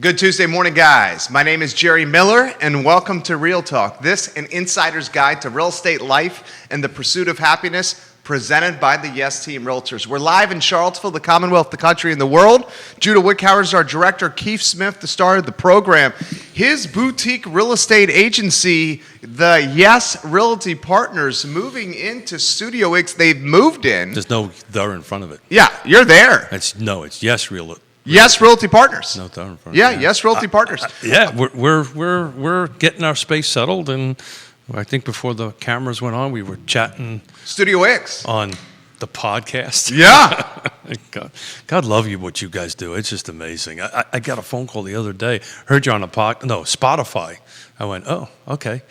Good Tuesday morning, guys. My name is Jerry Miller, and welcome to Real Talk. This, an insider's guide to real estate life and the pursuit of happiness, presented by the Yes Team Realtors. We're live in Charlottesville, the Commonwealth, the country, and the world. Judah Wickhauer is our director. Keith Smith, the star of the program. His boutique real estate agency, the Yes Realty Partners, moving into Studio X. They've moved in. There's no "the" in front of it. Yeah, you're there. It's Yes Real. Yes Realty Partners. No "the" in front. Yeah, Yes Realty Partners. Yeah, we're getting our space settled, and I think before the cameras went on, we were chatting Studio X on the podcast. Yeah. God love you what you guys do. It's just amazing. I got a phone call the other day. Heard you on Spotify. I went, oh, okay.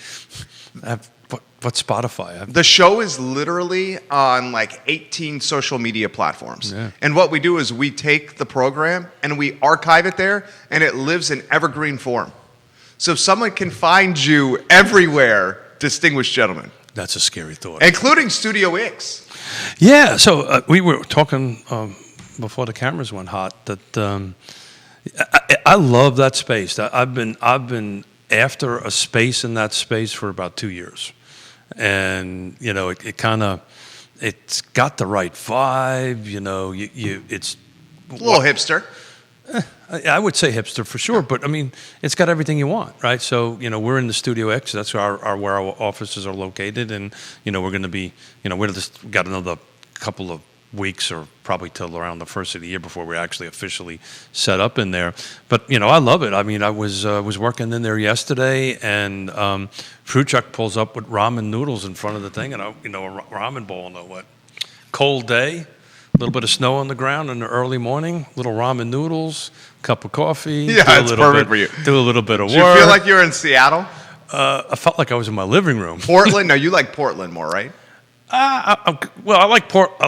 What's Spotify? The show is literally on like 18 social media platforms. Yeah. And what we do is we take the program and we archive it there, and it lives in evergreen form. So someone can find you everywhere, distinguished gentlemen. That's a scary thought. Including Studio X. Yeah, so we were talking before the cameras went hot that I love that space. I've been after a space in that space for about 2 years. And it's got the right vibe. It's a little hipster. I would say hipster for sure, but I mean, it's got everything you want, right? So we're in the Studio X. That's where our offices are located, and we're going to be, we got another couple of weeks or probably till around the first of the year before we're actually officially set up in there. But I love it. I mean, I was working in there yesterday, and food truck pulls up with ramen noodles in front of the thing, and a ramen bowl. And what? Cold day, a little bit of snow on the ground in the early morning, little ramen noodles, cup of coffee. Yeah, it's perfect for you. Do a little bit of work. Do you feel like you're in Seattle? I felt like I was in my living room. Portland? No, you like Portland more, right? I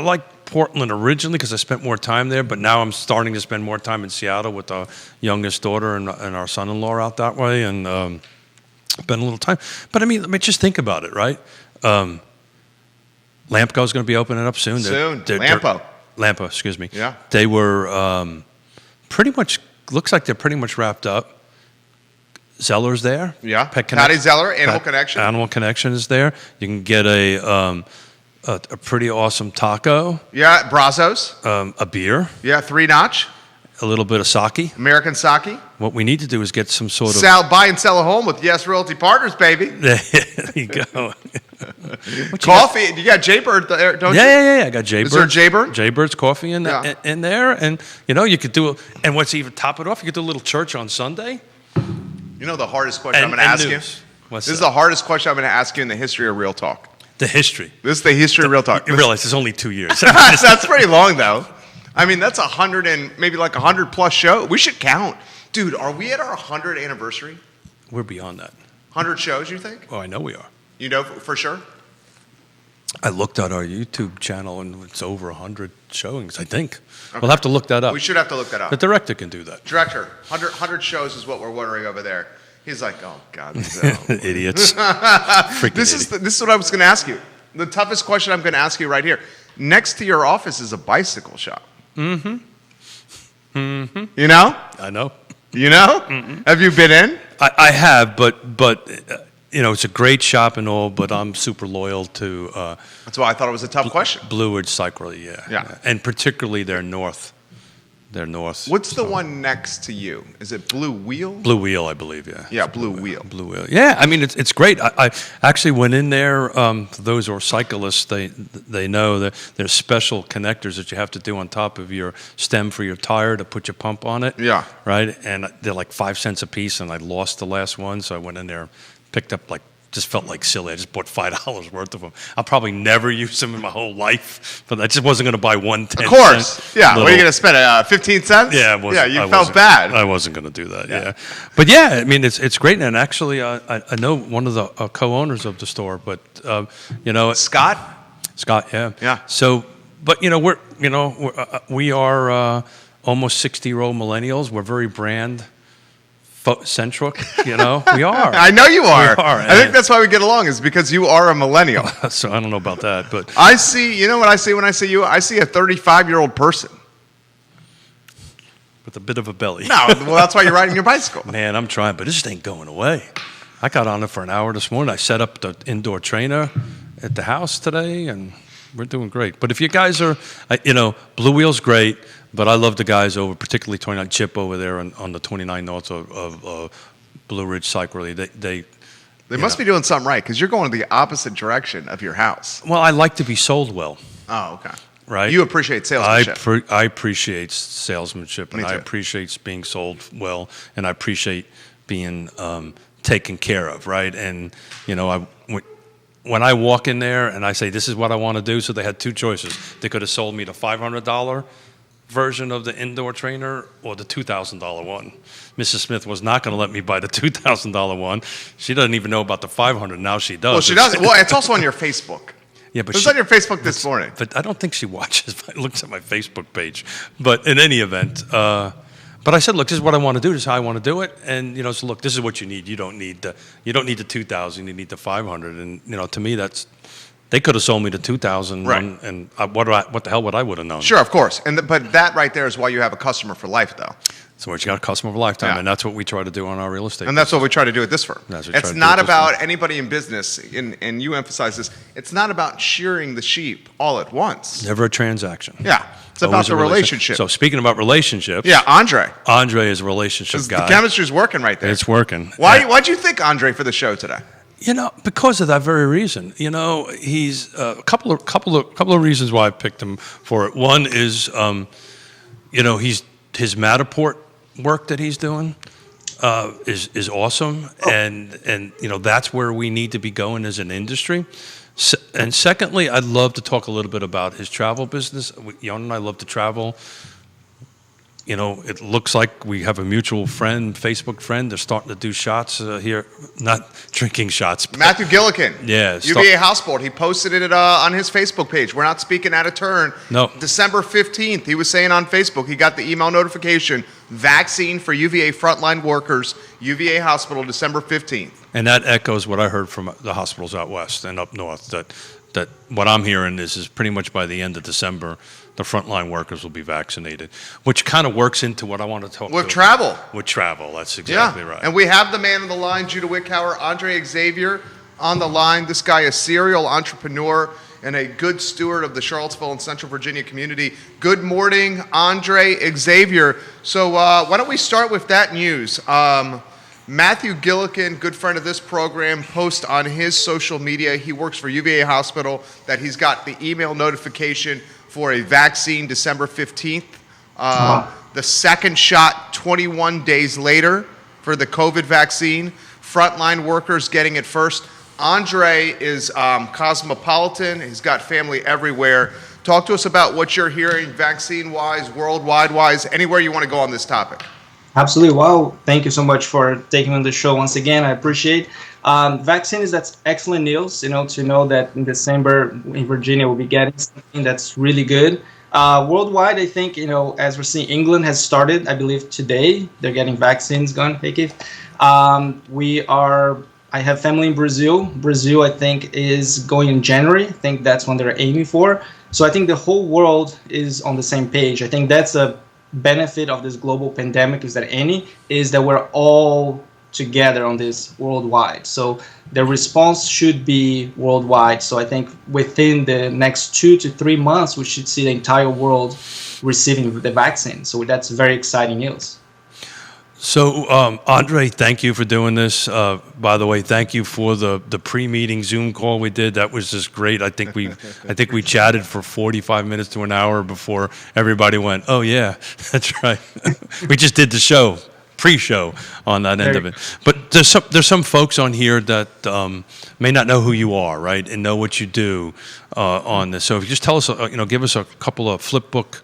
like Portland originally because I spent more time there, but now I'm starting to spend more time in Seattle with our youngest daughter and our son-in-law out that way, and spend a little time. But I mean, just think about it, right? Lampco's going to be opening up soon. Lampo, excuse me. Yeah. They were pretty much, looks like they're pretty much wrapped up. Zeller's there. Yeah. Patty Zeller, Animal Connection. Animal Connection is there. You can get a pretty awesome taco. Yeah, Brazos. A beer. Yeah, 3-notch. A little bit of sake. American sake. What we need to do is get some sort of... buy and sell a home with Yes Realty Partners, baby. There you go. Coffee. You got Jaybird there, don't you? Yeah. I got Jaybird. Is there Jaybird? Jaybir's coffee in there. And, you could do... And what's even top it off, you could do a little church on Sunday. The hardest question I'm going to ask you? This is the hardest question I'm going to ask you in the history of Real Talk. The history. This is the history of Real Talk. You realize it's only 2 years. That's pretty long, though. I mean, that's 100 and maybe like 100 plus show. We should count. Dude, are we at our 100th anniversary? We're beyond that. 100 shows, you think? Oh, I know we are. You know for sure? I looked at our YouTube channel, and it's over 100 showings, I think. Okay. We'll have to look that up. We should have to look that up. The director can do that. Director, 100 shows is what we're wondering over there. He's like, oh, God. Idiots. This is what I was going to ask you. The toughest question I'm going to ask you right here. Next to your office is a bicycle shop. Mm-hmm. Mm-hmm. You know? I know. You know? Mm-hmm. Have you been in? I have, but it's a great shop and all, but I'm super loyal to... That's why I thought it was a tough question. Blue Ridge Cycle, yeah. And particularly their north. What's the one next to you? Is it Blue Wheel? Blue Wheel, I believe, yeah. Yeah, Blue Wheel. Blue Wheel. Yeah, I mean, it's great. I actually went in there. For those who are cyclists, they know that there's special connectors that you have to do on top of your stem for your tire to put your pump on it. Yeah. Right? And they're like 5 cents a piece, and I lost the last one, so I went in there, picked up just felt like silly. I just bought $5 worth of them. I'll probably never use them in my whole life, but I just wasn't going to buy one 10 Of course. Yeah. What are you going to spend? 15 cents? Yeah. You felt bad. I wasn't going to do that. Yeah. But yeah, I mean, it's great. And actually, I know one of the co-owners of the store, but Scott. Scott. Yeah. Yeah. So, but we are almost 60-year-old millennials. We're very brand centric, we are. I know you are. I think that's why we get along, is because you are a millennial. So I don't know about that, but I see. You know what I see when I see you? I see a 35-year-old person. with a bit of a belly. No, well, that's why you're riding your bicycle. Man, I'm trying, but this ain't going away. I got on it for an hour this morning. I set up the indoor trainer at the house today, and we're doing great. But if you guys are, Blue Wheel's great, but I love the guys over, particularly 29 Chip over there on the 29 north of Blue Ridge Cycle. They must be doing something right, because you're going the opposite direction of your house. Well, I like to be sold well. Oh, okay. Right? You appreciate salesmanship. I appreciate salesmanship, and Me I too. appreciate being sold well, and I appreciate being taken care of, right? And, when I walk in there and I say, this is what I want to do, so they had two choices. They could have sold me the $500 version of the indoor trainer or the $2,000 one. Mrs. Smith was not going to let me buy the $2,000 one. She doesn't even know about the $500. Now she does. Well, she does. Well, it's also on your Facebook. Yeah, but it was on your Facebook this morning. But I don't think she watches. I looked at my Facebook page. But in any event, but I said, look, this is what I want to do. This is how I want to do it. And so look, this is what you need. You don't need the 2,000. You need the 500. And to me, they could have sold me the 2,000. Right. And what the hell would I would have known? Sure, of course. But that right there is why you have a customer for life, though. So you got a customer for a lifetime, Yeah. and that's what we try to do on our real estate. And that's what we try to do at this firm. That's what we try It's to do not at this about anybody in business, and you emphasize this, it's not about shearing the sheep all at once. Never a transaction. Yeah. It's about Always the a relationship. So speaking about relationships, Yeah, Andre. Andre is a relationship The guy. chemistry's working right there. It's working. Why'd you think Andre for the show today? Because of that very reason. He's a couple of reasons why I picked him for it. One is, he's his Matterport work that he's doing is awesome, and that's where we need to be going as an industry. And secondly, I'd love to talk a little bit about his travel business. Yonna and I love to travel. It looks like we have a mutual friend, Facebook friend. They're starting to do shots here, not drinking shots. But Matthew Gillikin. Yeah. UVA Houseboat. He posted it on his Facebook page. We're not speaking out of turn. No. December 15th, he was saying on Facebook, he got the email notification, vaccine for UVA frontline workers, UVA Hospital, December 15th. And that echoes what I heard from the hospitals out west and up north, that what I'm hearing is pretty much by the end of December, the frontline workers will be vaccinated, which kind of works into what I want to talk With about. travel. With travel, that's exactly right. And we have the man on the line, Judah Wickhauer, André Xavier on the line. This guy is a serial entrepreneur and a good steward of the Charlottesville and Central Virginia community. Good morning, André Xavier. So why don't we start with that news? Matthew Gillikin, good friend of this program, posts on his social media. He works for UVA Hospital that he's got the email notification for a vaccine December 15th. The second shot 21 days later for the COVID vaccine. Frontline workers getting it first. Andre is cosmopolitan. He's got family everywhere. Talk to us about what you're hearing vaccine-wise, worldwide-wise, anywhere you want to go on this topic. Absolutely. Well, thank you so much for taking on the show once again. I appreciate. Vaccines, that's excellent news. To know that in December in Virginia we'll be getting something that's really good. Worldwide, I think as we're seeing, England has started. I believe today they're getting vaccines going. Hey, Keith. I have family in Brazil. Brazil, I think, is going in January. I think that's when they're aiming for. So I think the whole world is on the same page. I think that's a benefit of this global pandemic is that we're all together on this worldwide. So the response should be worldwide. So I think within the next 2 to 3 months, we should see the entire world receiving the vaccine. So that's very exciting news. So, Andre, thank you for doing this. By the way, thank you for the pre-meeting Zoom call we did. That was just great. I think we chatted for 45 minutes to an hour before everybody went, oh yeah, that's right. We just did the show, pre-show on that end of it. But there's some folks on here that may not know who you are, right, and know what you do on this. So if you just tell us, give us a couple of flip book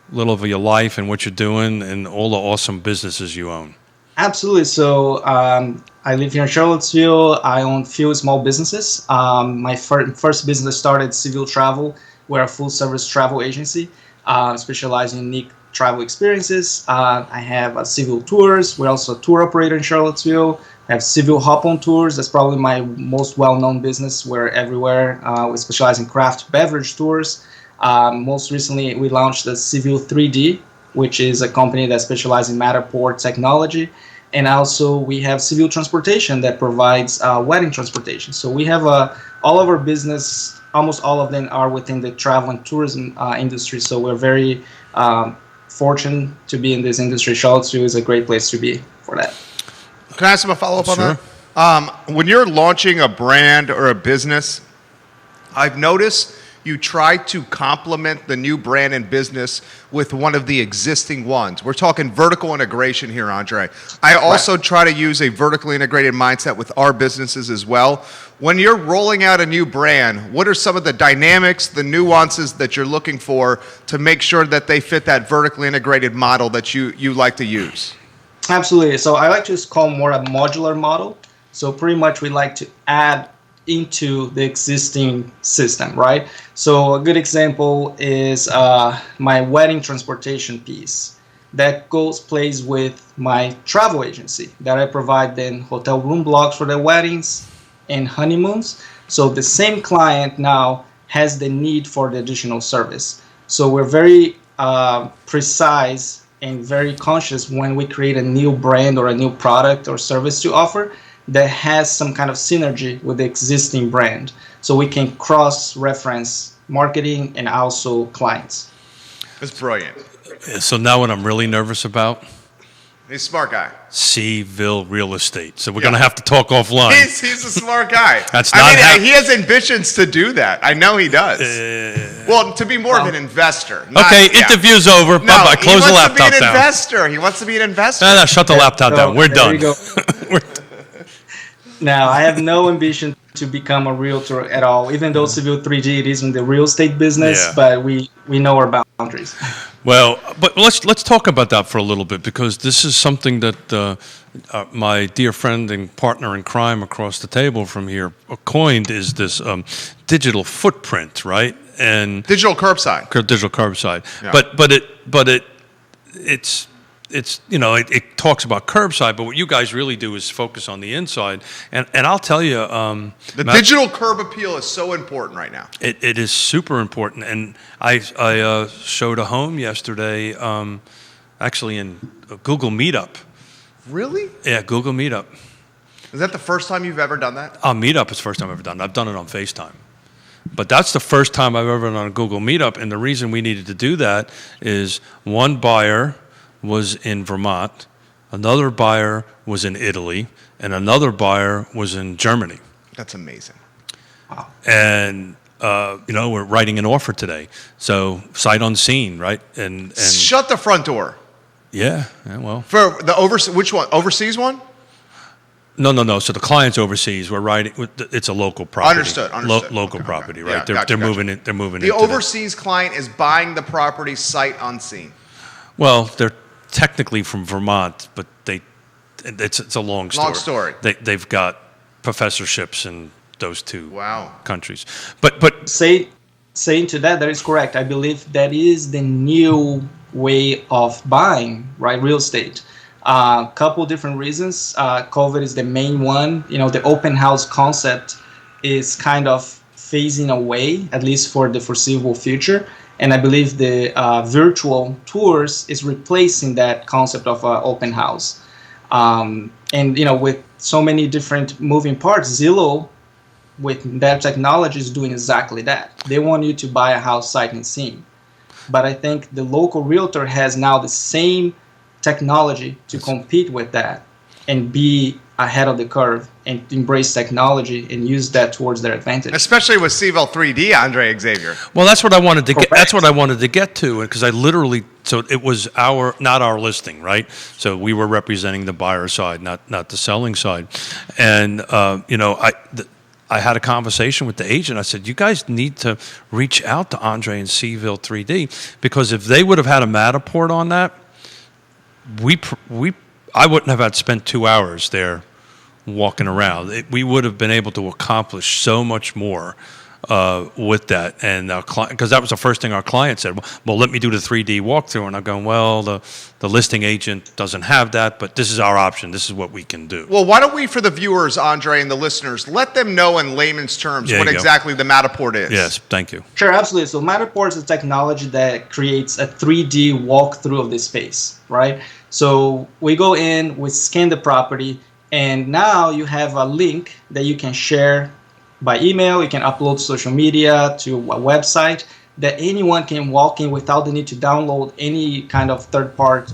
little of your life and what you're doing and all the awesome businesses you own. Absolutely. So I live here in Charlottesville. I own few small businesses. My first business started CVille Travel. We're a full-service travel agency specializing in unique travel experiences. I have CVille Tours. We're also a tour operator in Charlottesville. I have CVille Hop-On Tours. That's probably my most well-known business. We're everywhere. We specialize in craft beverage tours. Most recently, we launched the CVille 3D, which is a company that specializes in Matterport technology. And also we have CVille Transportation that provides wedding transportation. So we have all of our business, almost all of them are within the travel and tourism industry. So we're very fortunate to be in this industry. Charlottesville is a great place to be for that. Can I ask him a follow-up on Sure. that? When you're launching a brand or a business, I've noticed you try to complement the new brand and business with one of the existing ones. We're talking vertical integration here, Andre. I also try to use a vertically integrated mindset with our businesses as well. When you're rolling out a new brand, what are some of the dynamics, the nuances that you're looking for to make sure that they fit that vertically integrated model that you like to use? Absolutely. So I like to call more a modular model. So pretty much we like to add into the existing system, right? So a good example is my wedding transportation piece that plays with my travel agency that I provide then hotel room blocks for their weddings and honeymoons. So the same client now has the need for the additional service. So we're very precise and very conscious when we create a new brand or a new product or service to offer that has some kind of synergy with the existing brand. So we can cross-reference marketing and also clients. It's brilliant. So now what I'm really nervous about, He's a smart guy. CVille Real Estate. So we're going to have to talk offline. He's a smart guy. That's I not mean, how- he has ambitions to do that. I know he does. Well, to be more of an investor. Okay, interview's over. No, Bye-bye. Close the he wants laptop to be an down. investor. He wants to be an investor. No, shut the laptop down. We're there done. you go. Now, I have no ambition to become a realtor at all, even though CVille 3D it is in the real estate business, Yeah. but we know our boundaries. Well, but let's talk about that for a little bit, because this is something that my dear friend and partner in crime across the table from here coined, is this digital footprint, right? And Digital curbside. digital curbside. Yeah. It's it talks about curbside, but what you guys really do is focus on the inside. And I'll tell you, The Matt, digital curb appeal is so important right now. it is super important. And I showed a home yesterday, actually in Google Meetup. Really? Yeah, Google Meetup. Is that the first time you've ever done that? Meetup is the first time I've ever done it. I've done it on FaceTime. But that's the first time I've ever done a Google Meetup. And the reason we needed to do that is one buyer was in Vermont, another buyer was in Italy, and another buyer was in Germany. That's amazing. And we're writing an offer today, so sight unseen, right? And Shut the front door. yeah, well, For the which one? Overseas one? no. So the client's overseas. We're writing. It's a local property. Understood. Local Okay, property, okay. right? Yeah, they're gotcha. moving it. They're moving The into overseas client is buying the property sight unseen. Well, they're technically from Vermont, but it's a long story. Long story. They've got professorships in those two Wow. countries. But Saying to that is correct. I believe that is the new way of buying, right? Real estate. Couple different reasons. COVID is the main one. The open house concept is kind of phasing away, at least for the foreseeable future. And I believe the virtual tours is replacing that concept of open house. And with so many different moving parts, Zillow, with that technology, is doing exactly that. They want you to buy a house sight unseen. But I think the local realtor has now the same technology to compete with that and be ahead of the curve and embrace technology and use that towards their advantage. Especially with CVille 3D, André Xavier. well, that's what I wanted to get. Correct. That's what I wanted to get to, because I literally. So it was not our listing, right? So we were representing the buyer side, not the selling side, and I had a conversation with the agent. I said, you guys need to reach out to Andre and CVille 3D, because if they would have had a Matterport on that, I wouldn't have had to spend 2 hours there walking around. We would have been able to accomplish so much more with that. And because that was the first thing our client said, well, let me do the 3D walkthrough. And I'm going, well, the listing agent doesn't have that, but this is our option. This is what we can do. Well, why don't we, for the viewers, Andre, and the listeners, let them know in layman's terms what exactly the Matterport is. Yes, thank you. Sure, absolutely. So Matterport is a technology that creates a 3D walkthrough of the space, right? So we go in, we scan the property, and now you have a link that you can share by email. You can upload to social media, to a website that anyone can walk in without the need to download any kind of third-party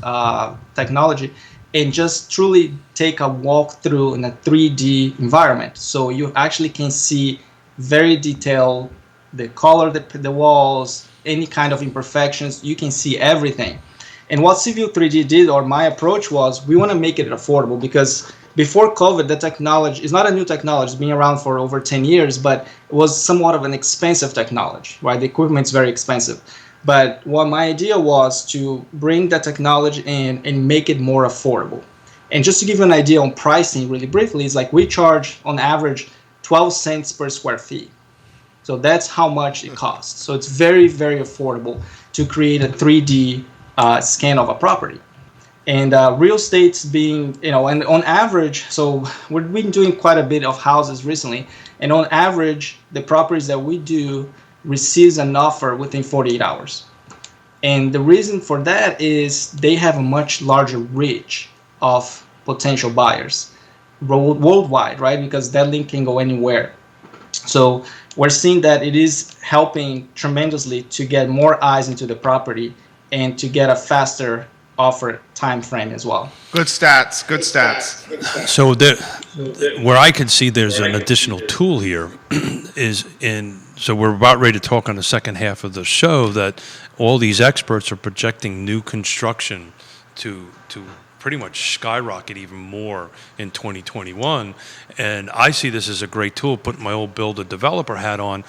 technology, and just truly take a walkthrough in a 3D environment. So you actually can see very detailed, the color, the walls, any kind of imperfections. You can see everything. And what CVille 3D did, or my approach was, we want to make it affordable, because before COVID, the technology is not a new technology. It's been around for over 10 years, but it was somewhat of an expensive technology, right? The equipment's very expensive. But what my idea was to bring the technology in and make it more affordable. And just to give you an idea on pricing really briefly, is like we charge on average 12 cents per square feet. So that's how much it costs. So it's very, very affordable to create a 3D scan of a property. And real estate's being, and on average, so we've been doing quite a bit of houses recently, and on average, the properties that we do receives an offer within 48 hours. And the reason for that is they have a much larger reach of potential buyers worldwide, right? Because that link can go anywhere. So we're seeing that it is helping tremendously to get more eyes into the property and to get a faster offer time frame as well. Good stats. Good stats. So where I can see there's an additional tool here is so we're about ready to talk on the second half of the show that all these experts are projecting new construction to pretty much skyrocket even more in 2021. And I see this as a great tool, putting my old builder developer hat on.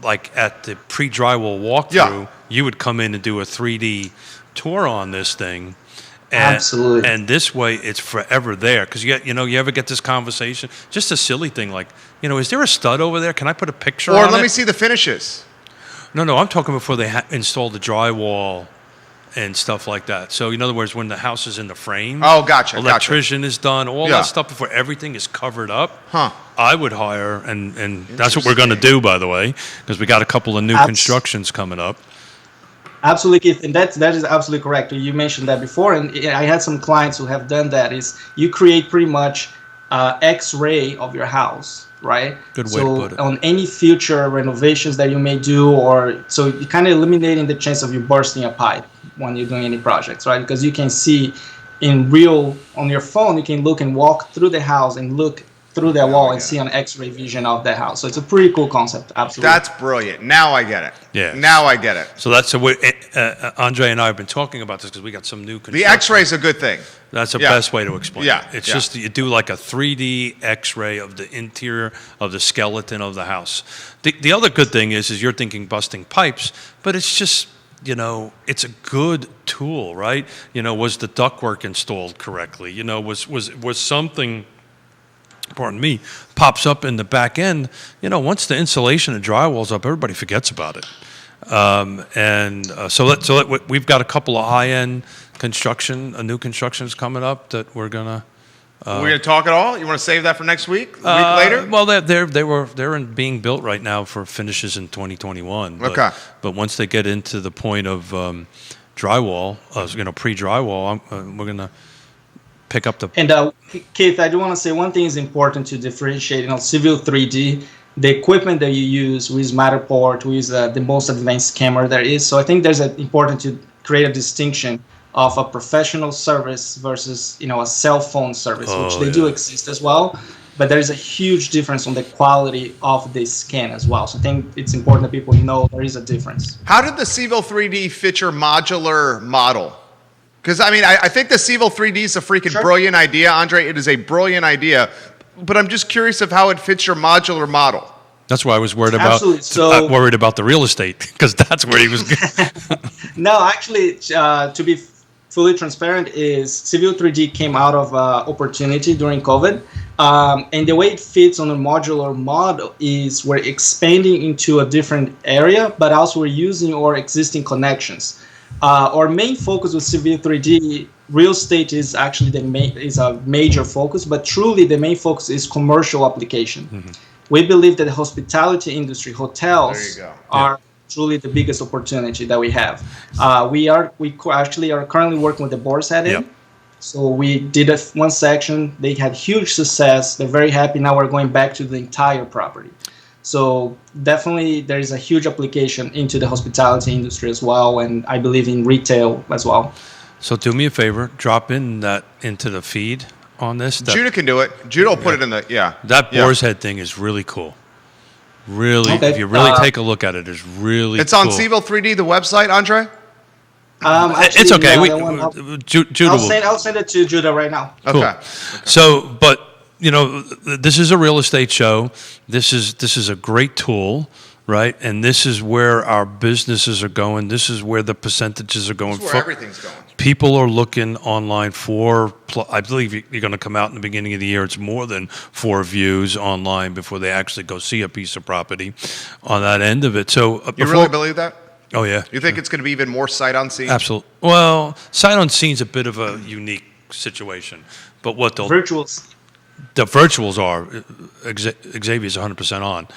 Like at the pre-drywall walkthrough, you would come in and do a 3D tour on this thing. And, absolutely. And this way, it's forever there. Because you ever get this conversation, just a silly thing like, is there a stud over there? Can I put a picture on it? Or let me see the finishes. No, I'm talking before they install the drywall and stuff like that. So in other words, when the house is in the frame, electrician is done, all that stuff before everything is covered up. I would hire, and that's what we're going to do, by the way, because we got a couple of new constructions coming up. Absolutely, Keith, and that is absolutely correct. You mentioned that before, and I had some clients who have done that. Is you create pretty much X-ray of your house, right? Good way to put it. So on any future renovations that you may do, or so you're kind of eliminating the chance of you bursting a pipe when you're doing any projects, right? Because you can see in real on your phone, you can look and walk through the house and look through that wall and see an X-ray vision of the house. So it's a pretty cool concept. Absolutely. That's brilliant. Now I get it. Yeah. Now I get it. So that's Andre and I have been talking about this because we got some new construction. The X-ray is a good thing. That's the best way to explain it. It's Yeah. just you do like a 3D X-ray of the interior of the skeleton of the house. The other good thing is you're thinking busting pipes, but it's just, it's a good tool, right? Was the ductwork installed correctly? Was something, pardon me, pops up in the back end, once the insulation and drywall's up, everybody forgets about it. So we've got a couple of high-end new constructions coming up that we're gonna. We're gonna talk at all? You want to save that for next week? A week later? Well, they're being built right now for finishes in 2021. Okay. But once they get into the point of drywall, pre-drywall, we're gonna pick up the. And Keith, I do want to say one thing is important to differentiate. CVille 3D, the equipment that you use, we use Matterport, we use the most advanced camera there is. So I think there's important to create a distinction of a professional service versus a cell phone service, which they do exist as well. But there is a huge difference on the quality of the scan as well. So I think it's important that people know there is a difference. How did the CVille 3D fit your modular model? Because, I think the CVille 3D is a freaking brilliant idea, Andre. It is a brilliant idea. But I'm just curious of how it fits your modular model. That's why I was worried about the real estate, because that's where he was. No, actually, to be fully transparent, is CVille 3D came out of opportunity during COVID. And the way it fits on a modular model is we're expanding into a different area, but also we're using our existing connections. Our main focus with CVille 3D, real estate is actually is a major focus, but truly the main focus is commercial application. Mm-hmm. We believe that the hospitality industry, hotels, are truly the biggest opportunity that we have. We actually are currently working with the Boar's Head Inn. So we did one section. They had huge success. They're very happy. Now we're going back to the entire property. So definitely there is a huge application into the hospitality industry as well, and I believe in retail as well. So do me a favor, drop in that into the feed on this. Judah can do it. Judah will put it in the, That Boar's Head thing is really cool. Really, if you really take a look at it, it's really It's cool. on CVille 3D, the website, Andre? Actually, it's okay. Judah I'll send it to Judah right now. Cool. Okay. So, but this is a real estate show. This is a great tool, right? And this is where our businesses are going. This is where the percentages are going. This is where everything's going. People are looking online for, I believe you're going to come out in the beginning of the year. It's more than 4 views online before they actually go see a piece of property on that end of it. So, you really believe that? Oh, yeah. You think it's going to be even more sight unseen? Absolutely. Well, sight unseen is a bit of a unique situation. But what the virtuals are, Xavier's 100% on.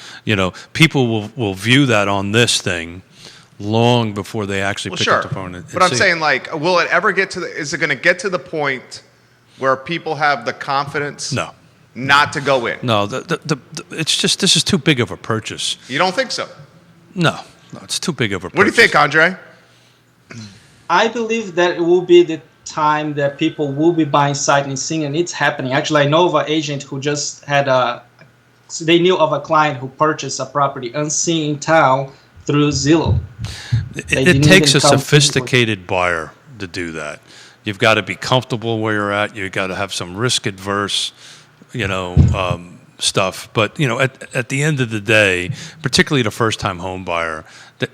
People will view that on this thing long before they actually pick up the phone. But I'm saying, will it ever get to is it going to get to the point where people have the confidence not to go in? No, it's just, this is too big of a purchase. You don't think so? No, it's too big of a purchase. What do you think, Andre? I believe that it will be the time that people will be buying sight unseen, and it's happening. Actually, I know of an agent who just had they knew of a client who purchased a property unseen in town through Zillow. It takes a sophisticated buyer to do that. You've got to be comfortable where you're at. You've got to have some risk adverse, stuff. But at the end of the day, particularly the first time home buyer, with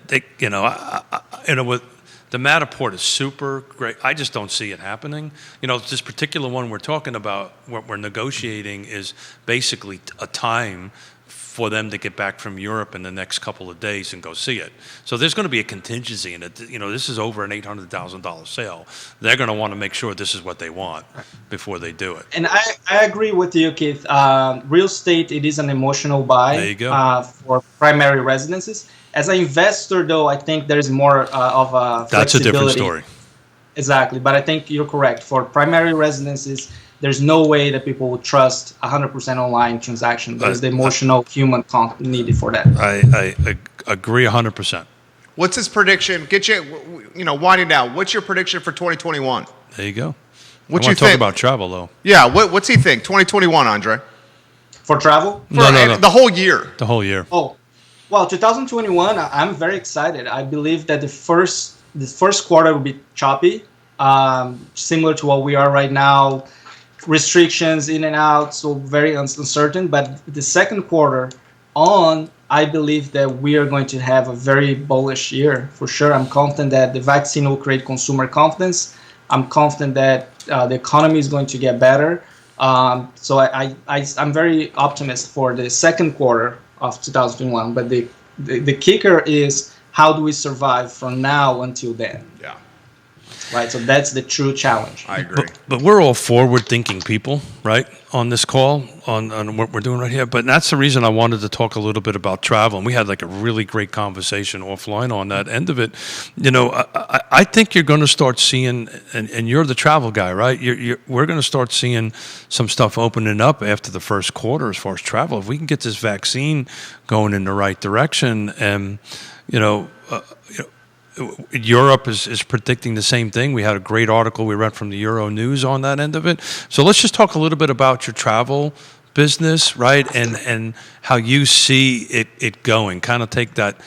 the Matterport is super great. I just don't see it happening. This particular one we're talking about, what we're negotiating, is basically a time for them to get back from Europe in the next couple of days and go see it. So there's going to be a contingency in it. This is over an $800,000 sale. They're going to want to make sure this is what they want before they do it. And I agree with you, Keith. Real estate, it is an emotional buy. There you go. For primary residences. As an investor, though, I think there's more of a flexibility. That's a different story. Exactly. But I think you're correct. For primary residences, there's no way that people would trust 100% online transaction. There's the emotional human content needed for that. I agree 100%. What's his prediction? Get you, winding down. What's your prediction for 2021? There you go. What you think? Talk about travel, though. Yeah. What's he think? 2021, Andre? For travel? No. The whole year. The whole year. Oh, well, 2021. I'm very excited. I believe that the first quarter will be choppy, similar to what we are right now. Restrictions in and out, so very uncertain. But the second quarter I believe that we are going to have a very bullish year for sure. I'm confident that the vaccine will create consumer confidence. I'm confident that the economy is going to get better. So I'm very optimistic for the second quarter of 2021. But the kicker is, how do we survive from now until then? Yeah. Right, so that's the true challenge. I agree. But we're all forward-thinking people, right, on this call, on what we're doing right here. But that's the reason I wanted to talk a little bit about travel. And we had a really great conversation offline on that end of it. I think you're going to start seeing, and you're the travel guy, right? We're going to start seeing some stuff opening up after the first quarter as far as travel. If we can get this vaccine going in the right direction, and Europe is predicting the same thing. We had a great article we read from the Euro News on that end of it. So let's just talk a little bit about your travel business, right, and how you see it going. Kind of take that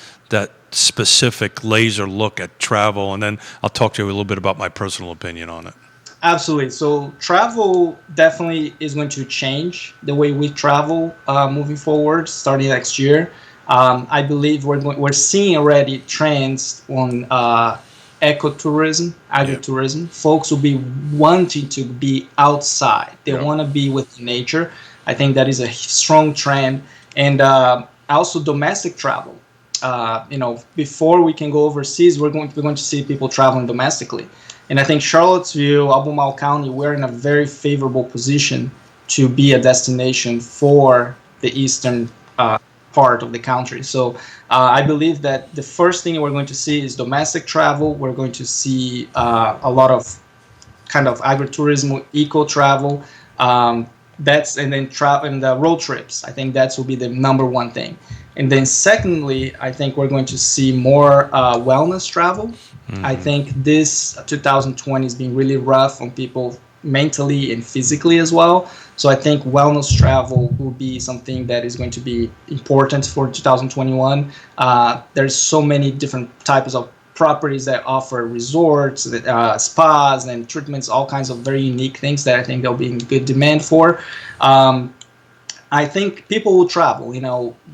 specific laser look at travel, and then I'll talk to you a little bit about my personal opinion on it. Absolutely. So travel definitely is going to change the way we travel moving forward, starting next year. I believe we're seeing already trends on ecotourism, agritourism. Folks will be wanting to be outside. They want to be with nature. I think that is a strong trend. And also domestic travel. Before we can go overseas, we're going to see people traveling domestically. And I think Charlottesville, Albemarle County, we're in a very favorable position to be a destination for the eastern part of the country. So I believe that the first thing we're going to see is domestic travel. We're going to see a lot of kind of agritourism, eco travel. And then travel and the road trips. I think that will be the number one thing. And then secondly, I think we're going to see more wellness travel. Mm-hmm. I think this 2020 has been really rough on people mentally and physically as well. So I think wellness travel will be something that is going to be important for 2021. There's so many different types of properties that offer resorts, spas, and treatments, all kinds of very unique things that I think there'll be in good demand for. I think people will travel.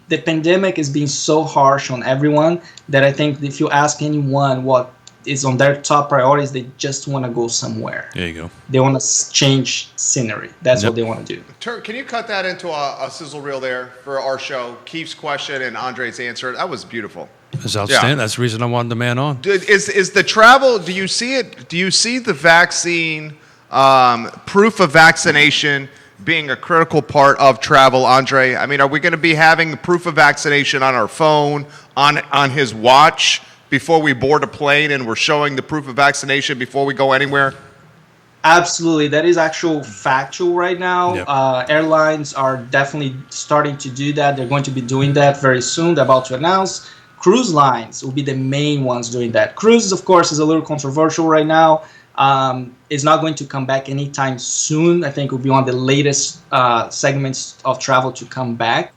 The pandemic is being so harsh on everyone that I think if you ask anyone what is on their top priorities, they just want to go somewhere. There you go. They want to change scenery. That's what they want to do. Turk, can you cut that into a sizzle reel there for our show? Keith's question and Andre's answer. That was beautiful. It's outstanding. That's the reason I wanted the man on. Is the travel, do you see it? Do you see the vaccine, proof of vaccination being a critical part of travel, Andre? I mean, are we going to be having proof of vaccination on our phone, on his watch before we board a plane, and we're showing the proof of vaccination before we go anywhere? Absolutely. That is actual factual right now. Yep. Airlines are definitely starting to do that. They're going to be doing that very soon. They're about to announce. Cruise lines will be the main ones doing that. Cruises, of course, is a little controversial right now. It's not going to come back anytime soon. I think it will be one of the latest segments of travel to come back.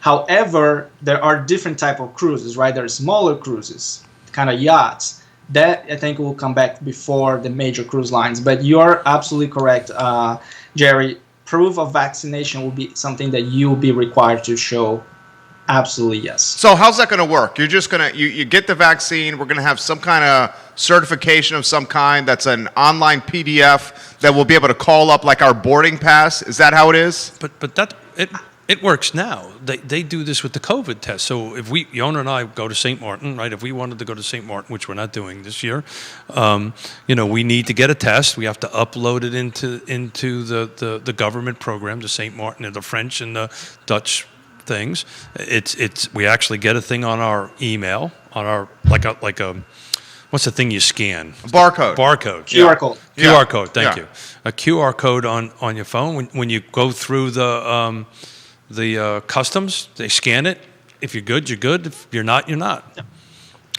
However, there are different type of cruises, right? There are smaller cruises, kind of yachts. That, I think, will come back before the major cruise lines. But you're absolutely correct, Jerry. Proof of vaccination will be something that you will be required to show. Absolutely, yes. So how's that going to work? You're just going to, you get the vaccine. We're going to have some kind of certification of some kind that's an online PDF that we'll be able to call up like our boarding pass. Is that how it is? But that it works now. They do this with the COVID test. So if Yonna and I go to St. Martin, right? If we wanted to go to St. Martin, which we're not doing this year, we need to get a test. We have to upload it into the government program, the St. Martin, and the French and the Dutch things. We actually get a thing on our email, on our like a what's the thing you scan? Barcode. QR code. QR code. Thank you. A QR code on your phone. When you go through the customs, they scan it. If you're good, you're good. If you're not, you're not.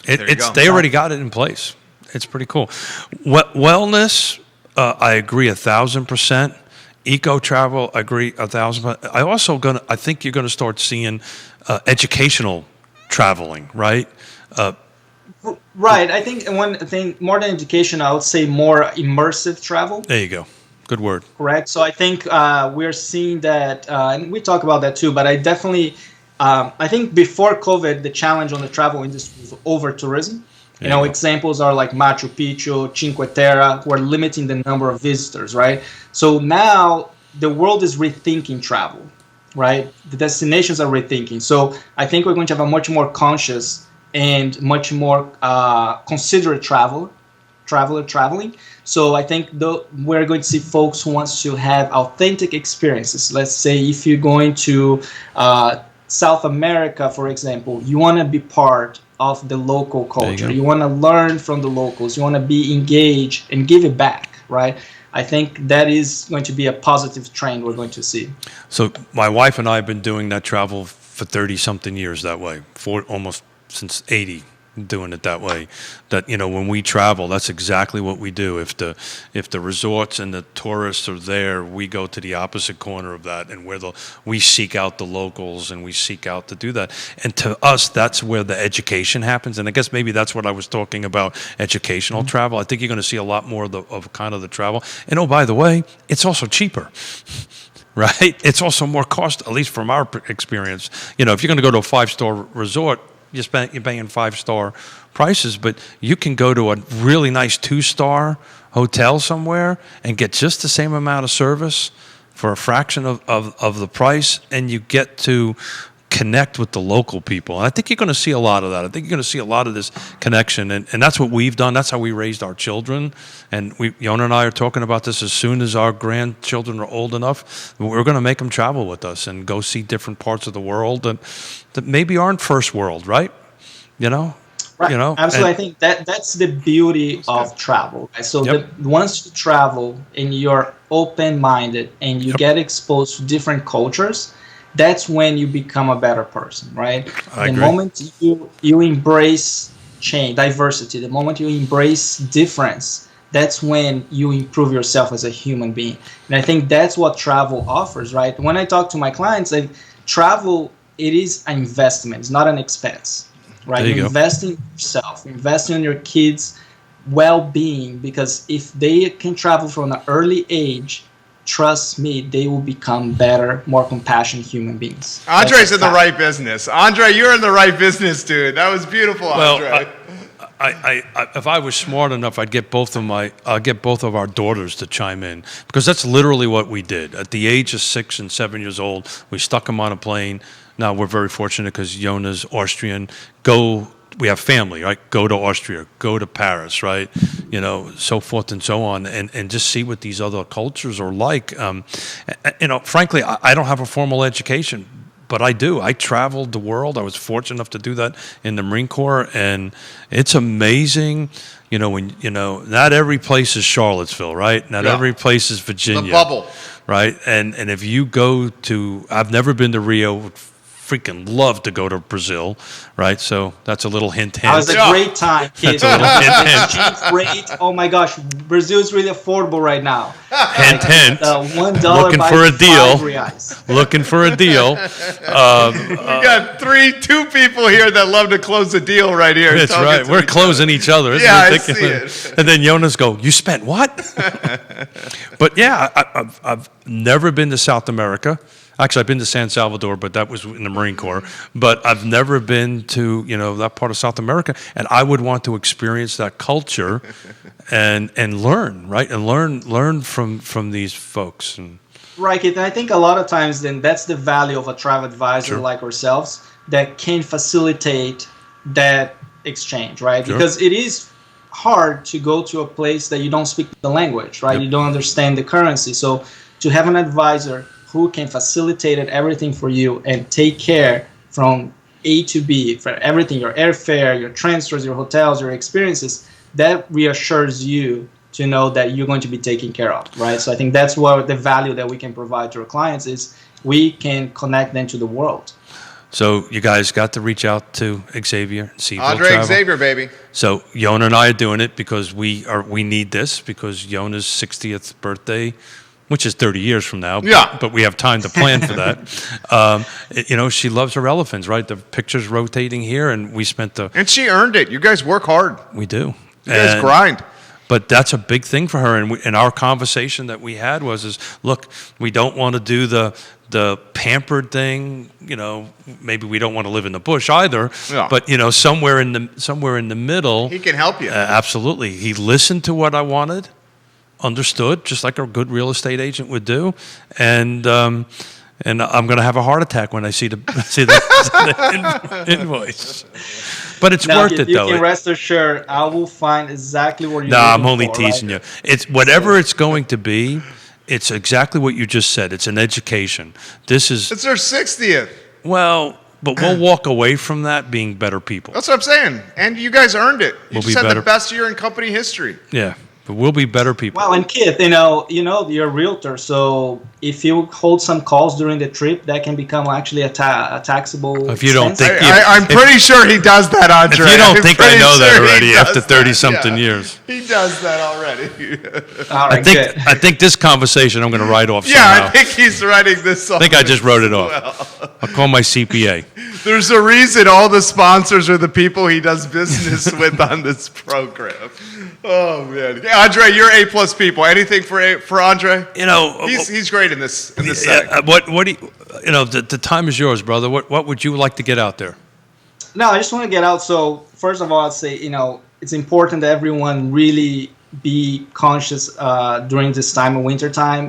Yeah. They already got it in place. It's pretty cool. Wellness, I agree 1,000%. Eco travel, I agree 1,000%. I think you're gonna start seeing educational traveling, right? Right. I think one thing more than education, I would say more immersive travel. There you go. Good word. Correct. So I think we're seeing that, and we talk about that too. But I definitely, I think before COVID, the challenge on the travel industry was over tourism. Examples are like Machu Picchu, Cinque Terre, who are limiting the number of visitors, right? So now the world is rethinking travel, right? The destinations are rethinking. So I think we're going to have a much more conscious and much more considerate traveling. So I think we're going to see folks who wants to have authentic experiences. Let's say if you're going to South America, for example, you want to be part of the local culture. You want to learn from the locals. You want to be engaged and give it back, right? I think that is going to be a positive trend we're going to see. So my wife and I have been doing that travel for 30-something years that way, almost since 80, doing it that way. That when we travel, that's exactly what we do. If the resorts and the tourists are there, we go to the opposite corner of that, and we seek out the locals and we seek out to do that. And to us, that's where the education happens. And I guess maybe that's what I was talking about, educational travel. I think you're going to see a lot more of the travel. And oh, by the way, it's also cheaper. Right? It's also more cost, at least from our experience. If you're going to go to a 5-star resort, you're paying 5-star prices, but you can go to a really nice 2-star hotel somewhere and get just the same amount of service for a fraction of the price, and you get to connect with the local people. And I think you're going to see a lot of that. I think you're going to see a lot of this connection, and that's what we've done. That's how we raised our children. And Yonna and I are talking about this. As soon as our grandchildren are old enough, we're going to make them travel with us and go see different parts of the world that maybe aren't first world, right? You know? Right. You know? Absolutely. I think that's the beauty of travel. Right? So once you travel and you're open-minded and you get exposed to different cultures, that's when you become a better person, right? I agree. Moment you embrace change, diversity, the moment you embrace difference, that's when you improve yourself as a human being. And I think that's what travel offers, right? When I talk to my clients, like, travel, it is an investment. It's not an expense, right? There you invest in yourself, invest in your kids' well-being, because if they can travel from an early age, trust me, they will become better, more compassionate human beings. Andre's in the right business. Andre, you're in the right business, dude. That was beautiful, Andre. Well, I if I was smart enough, I'd get both of our daughters to chime in, because that's literally what we did. At the age of 6 and 7 years old, we stuck them on a plane. Now we're very fortunate because Yonna's Austrian. We have family, right? Go to Austria, go to Paris, right? You know, so forth and so on, and just see what these other cultures are like. You know, frankly, I don't have a formal education, but I do. I traveled the world. I was fortunate enough to do that in the Marine Corps, and it's amazing. You know, when not every place is Charlottesville, right? Not every place is Virginia. The bubble, right? And if you go to, I've never been to Rio. Freaking love to go to Brazil, right? So that's a little hint. That was a great time, kids. Exchange rate. Oh my gosh, Brazil is really affordable right now. Hint. $1 Looking for a deal. Reais. Looking for a deal. We got two people here that love to close a deal right here. That's right. We're closing each other. Isn't it ridiculous? I see it. And then Jonas go, "You spent what?" But yeah, I've never been to South America. Actually, I've been to San Salvador, but that was in the Marine Corps. But I've never been to, that part of South America, and I would want to experience that culture and learn, right? And learn from these folks. Right, and I think a lot of times then that's the value of a travel advisor like ourselves that can facilitate that exchange, right? Sure. Because it is hard to go to a place that you don't speak the language, right? You don't understand the currency. So to have an advisor who can facilitate everything for you and take care from A to B for everything, your airfare, your transfers, your hotels, your experiences, that reassures you to know that you're going to be taken care of, right? So I think that's what the value that we can provide to our clients is we can connect them to the world. So you guys got to reach out to Xavier and CVille André Travel. Xavier, baby. So Yonna and I are doing it because we need this, because Yonna's 60th birthday, which is 30 years from now, but we have time to plan for that. She loves her elephants, right? The picture's rotating here, and we spent And she earned it. You guys work hard. We do. You guys grind. But that's a big thing for her, and our conversation that we had was, look, we don't want to do the pampered thing. Maybe we don't want to live in the bush either. Yeah. But somewhere in the middle, he can help you. Absolutely, he listened to what I wanted. Understood, just like a good real estate agent would do, and I'm going to have a heart attack when I see the invoice. But it's worth it, though. You can rest assured, I will find exactly what you're looking for. I'm only for, teasing you. It's whatever it's going to be. It's exactly what you just said. It's an education. It's their 60th. Well, but we'll walk away from that being better people. That's what I'm saying. And you guys earned it. You just had better. The best year in company history. Yeah. But we'll be better people. Well, and Keith, you're a realtor, so if you hold some calls during the trip, that can become actually a taxable. If you don't think, I'm pretty sure he does that, Andre. If you don't think I know that already after 30-something years, he does that already. All right, I think this conversation I'm going to write off. Yeah, somehow. I think he's writing this off. I think I just wrote it off. I'll call my CPA. There's a reason all the sponsors are the people he does business with on this program. Oh man, Andre, you're A+ people. Anything for Andre? He's great in this segment. What do you, the time is yours, brother. What would you like to get out there? No, I just want to get out. So first of all, I'd say, it's important that everyone really be conscious during this time of winter time.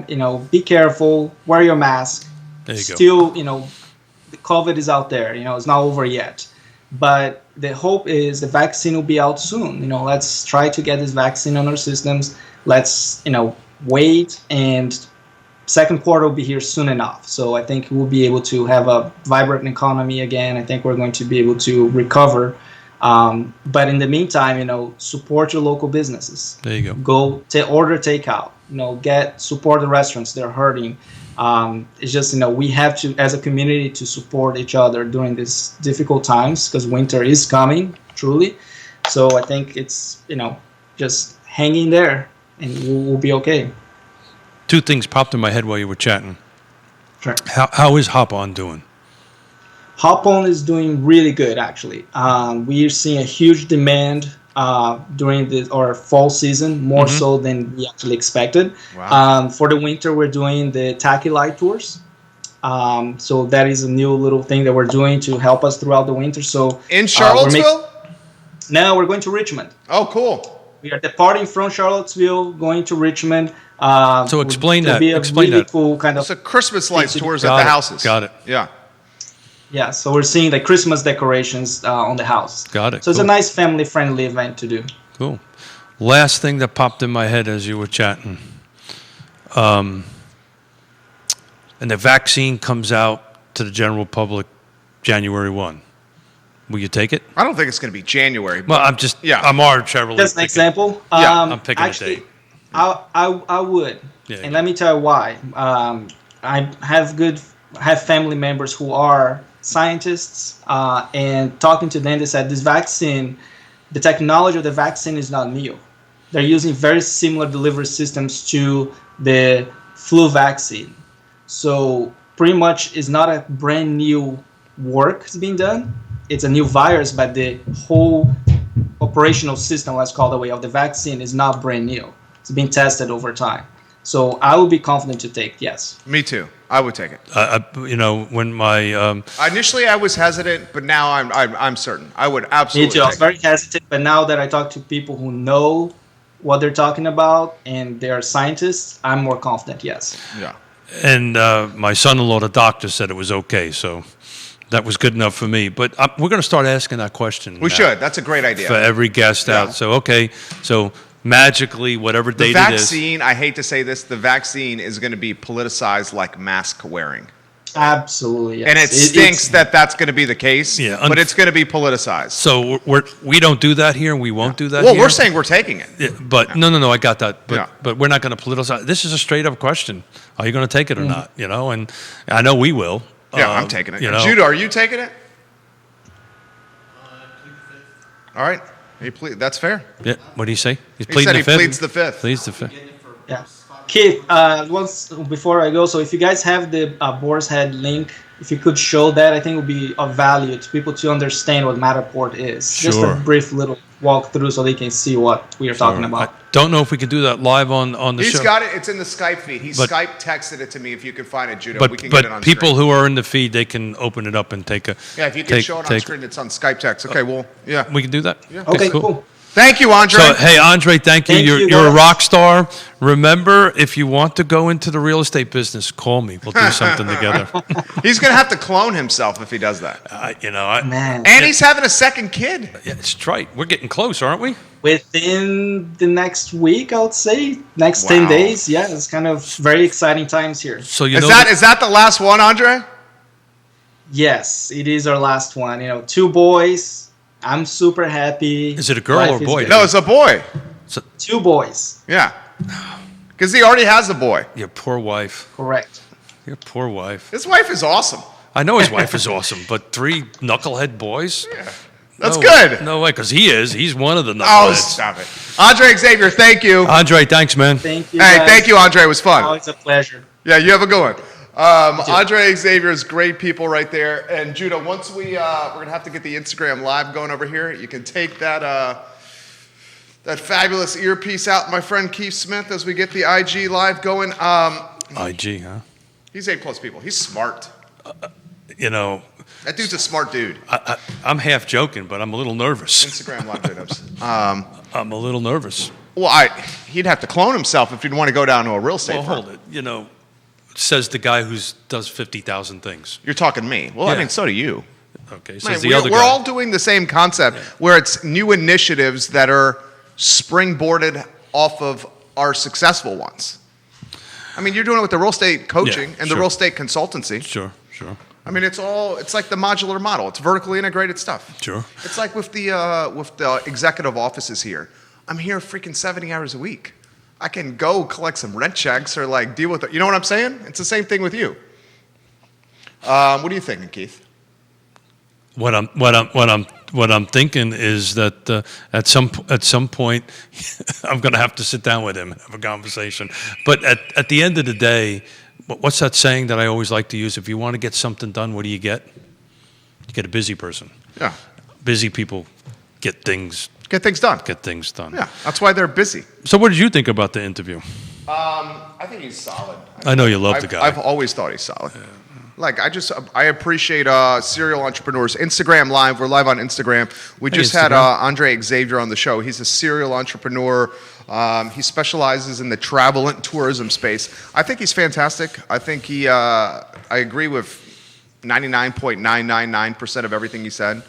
Be careful, wear your mask. There you Still, the COVID is out there. It's not over yet. But the hope is the vaccine will be out soon. Let's try to get this vaccine on our systems. Let's, wait, and second quarter will be here soon enough. So I think we'll be able to have a vibrant economy again. I think we're going to be able to recover. But in the meantime, support your local businesses. There you go. Order takeout. Support the restaurants. They're hurting. It's just, we have to, as a community, to support each other during these difficult times, because winter is coming, truly. So I think it's, just hang in there and we'll be okay. Two things popped in my head while you were chatting. Sure. How is Hop On doing? Hop On is doing really good, actually. We are seeing a huge demand during our fall season, more so than we actually expected. Wow. For the winter, we're doing the Tacky Light tours. So that is a new little thing that we're doing to help us throughout the winter. So in Charlottesville? No, we're going to Richmond. Oh, cool. We are departing from Charlottesville, going to Richmond. So explain that. Be a Explain really that. cool kind It's of. a Christmas lights tours at Got the it. houses. Got it. Yeah. Yeah, so we're seeing the Christmas decorations on the house. Got it. So it's Cool. a nice family-friendly event to do. Cool. Last thing that popped in my head as you were chatting. And the vaccine comes out to the general public January 1. Will you take it? I don't think it's going to be January. Well, I'm arbitrarily Just an picking. example. Yeah, I'm picking a actually, date. I would, Yeah, and let me tell you why. I have family members who are scientists, and talking to them, they said this vaccine, the technology of the vaccine is not new. They're using very similar delivery systems to the flu vaccine. So pretty much it's not a brand new work that's being done. It's a new virus, but the whole operational system, let's call it the way, of the vaccine is not brand new. It's been tested over time. So I would be confident to take, yes. Me too. I would take it. When my Initially, I was hesitant, but now I'm certain. I would Me absolutely too. I was take very it. hesitant, but now that I talk to people who know what they're talking about and they're scientists, I'm more confident, yes. Yeah. and my son-in-law, the doctor, said it was okay. So that was good enough for me. But we're going to start asking that question. We now should. That's a great idea. for every guest Yeah. out. So so magically, whatever The date it is. vaccine, I hate to say this, the vaccine is going to be politicized like mask wearing. Absolutely, yes. And it stinks that that's going to be the case, Yeah, but it's going to be politicized. So we don't do that here, and we won't do that Well, here. we're saying we're taking it. Yeah, but no, I got that. But Yeah. but we're not going to politicize. This is a straight up question: are you going to take it or not? And I know we will. Yeah, I'm taking it. You know, Judah, are you taking it? All right. That's fair. yeah. What do you say? He's He pleading said the he fifth. pleads the fifth. Pleads the fifth. Yeah. Keith, once before I go, so if you guys have the Boar's Head link, if you could show that, I think it would be of value to people to understand what Matterport is. Just Sure. a brief little walkthrough so they can see what we are talking about. I don't know if we can do that live on the He's show. got it. It's in the Skype feed. He But- Skype texted it to me. If you can find it, Judah, we can But get it on people screen. who are in the feed, they can open it up and take a. Yeah, if you can take- show it on take- screen, it's on Skype text. Okay, well, yeah. We can do that. Yeah. Okay, cool. Thank you, Andre. So, hey, Andre, thank you. Thank You're, you, you're a guys. rock star. Remember, if you want to go into the real estate business, call me. We'll do something together. He's going to have to clone himself if he does that. Man. And he's having a second kid. Yeah, it's right. We're getting close, aren't we? Within the next week, I would say, next Wow. 10 days. Yeah, it's kind of very exciting times here. So you Is know that the last one, Andre? Yes, it is our last one. 2 boys. I'm super happy. Is it a girl Life or a is boy? good. No, it's a boy. 2 boys. Yeah. Because he already has a boy. your poor wife. Correct. Your poor wife. His wife is awesome. I know his wife is awesome, but 3 knucklehead boys? That's No- good. No way, because he's one of the Oh, knuckleheads. stop it. Andre Xavier, thank you. Andre, thanks, man. Thank you. Hey, guys. thank you, Andre. It was fun. Oh, it's a pleasure. Yeah, you have a good one. Andre Xavier is great people right there. And Judah, once we're gonna have to get the Instagram live going over here. You can take that fabulous earpiece out, my friend Keith Smith, as we get the IG live going. IG, huh? He's A+ people. He's smart. That dude's a smart dude. I'm half joking, but I'm a little nervous. Instagram live videos. I'm a little nervous. Well, he'd have to clone himself if he'd want to go down to a real estate Well, firm. hold it. You know, says the guy who does 50,000 things. You're talking me. Well, I Yeah. mean, so do you. Okay, Man, says the other we're guy. all doing the same concept where it's new initiatives that are springboarded off of our successful ones. I mean, you're doing it with the real estate coaching and the sure. real estate consultancy. Sure. I mean, it's like the modular model. It's vertically integrated stuff. Sure. It's like with the executive offices here. I'm here freaking 70 hours a week. I can go collect some rent checks or like deal with it. You know what I'm saying? It's the same thing with you. What are you thinking, Keith? What I'm thinking is that at some point I'm going to have to sit down with him and have a conversation. But at the end of the day, what's that saying that I always like to use? If you want to get something done, what do you get? You get a busy person. Yeah. Busy people get things Get things done. Yeah, that's why they're busy. So what did you think about the interview? I think he's solid. I know you love the guy. I've always thought he's solid. Yeah. Like, I appreciate serial entrepreneurs. Instagram Live, we're live on Instagram. We just had André Xavier on the show. He's a serial entrepreneur. He specializes in the travel and tourism space. I think he's fantastic. I think I agree with 99.999% of everything he said.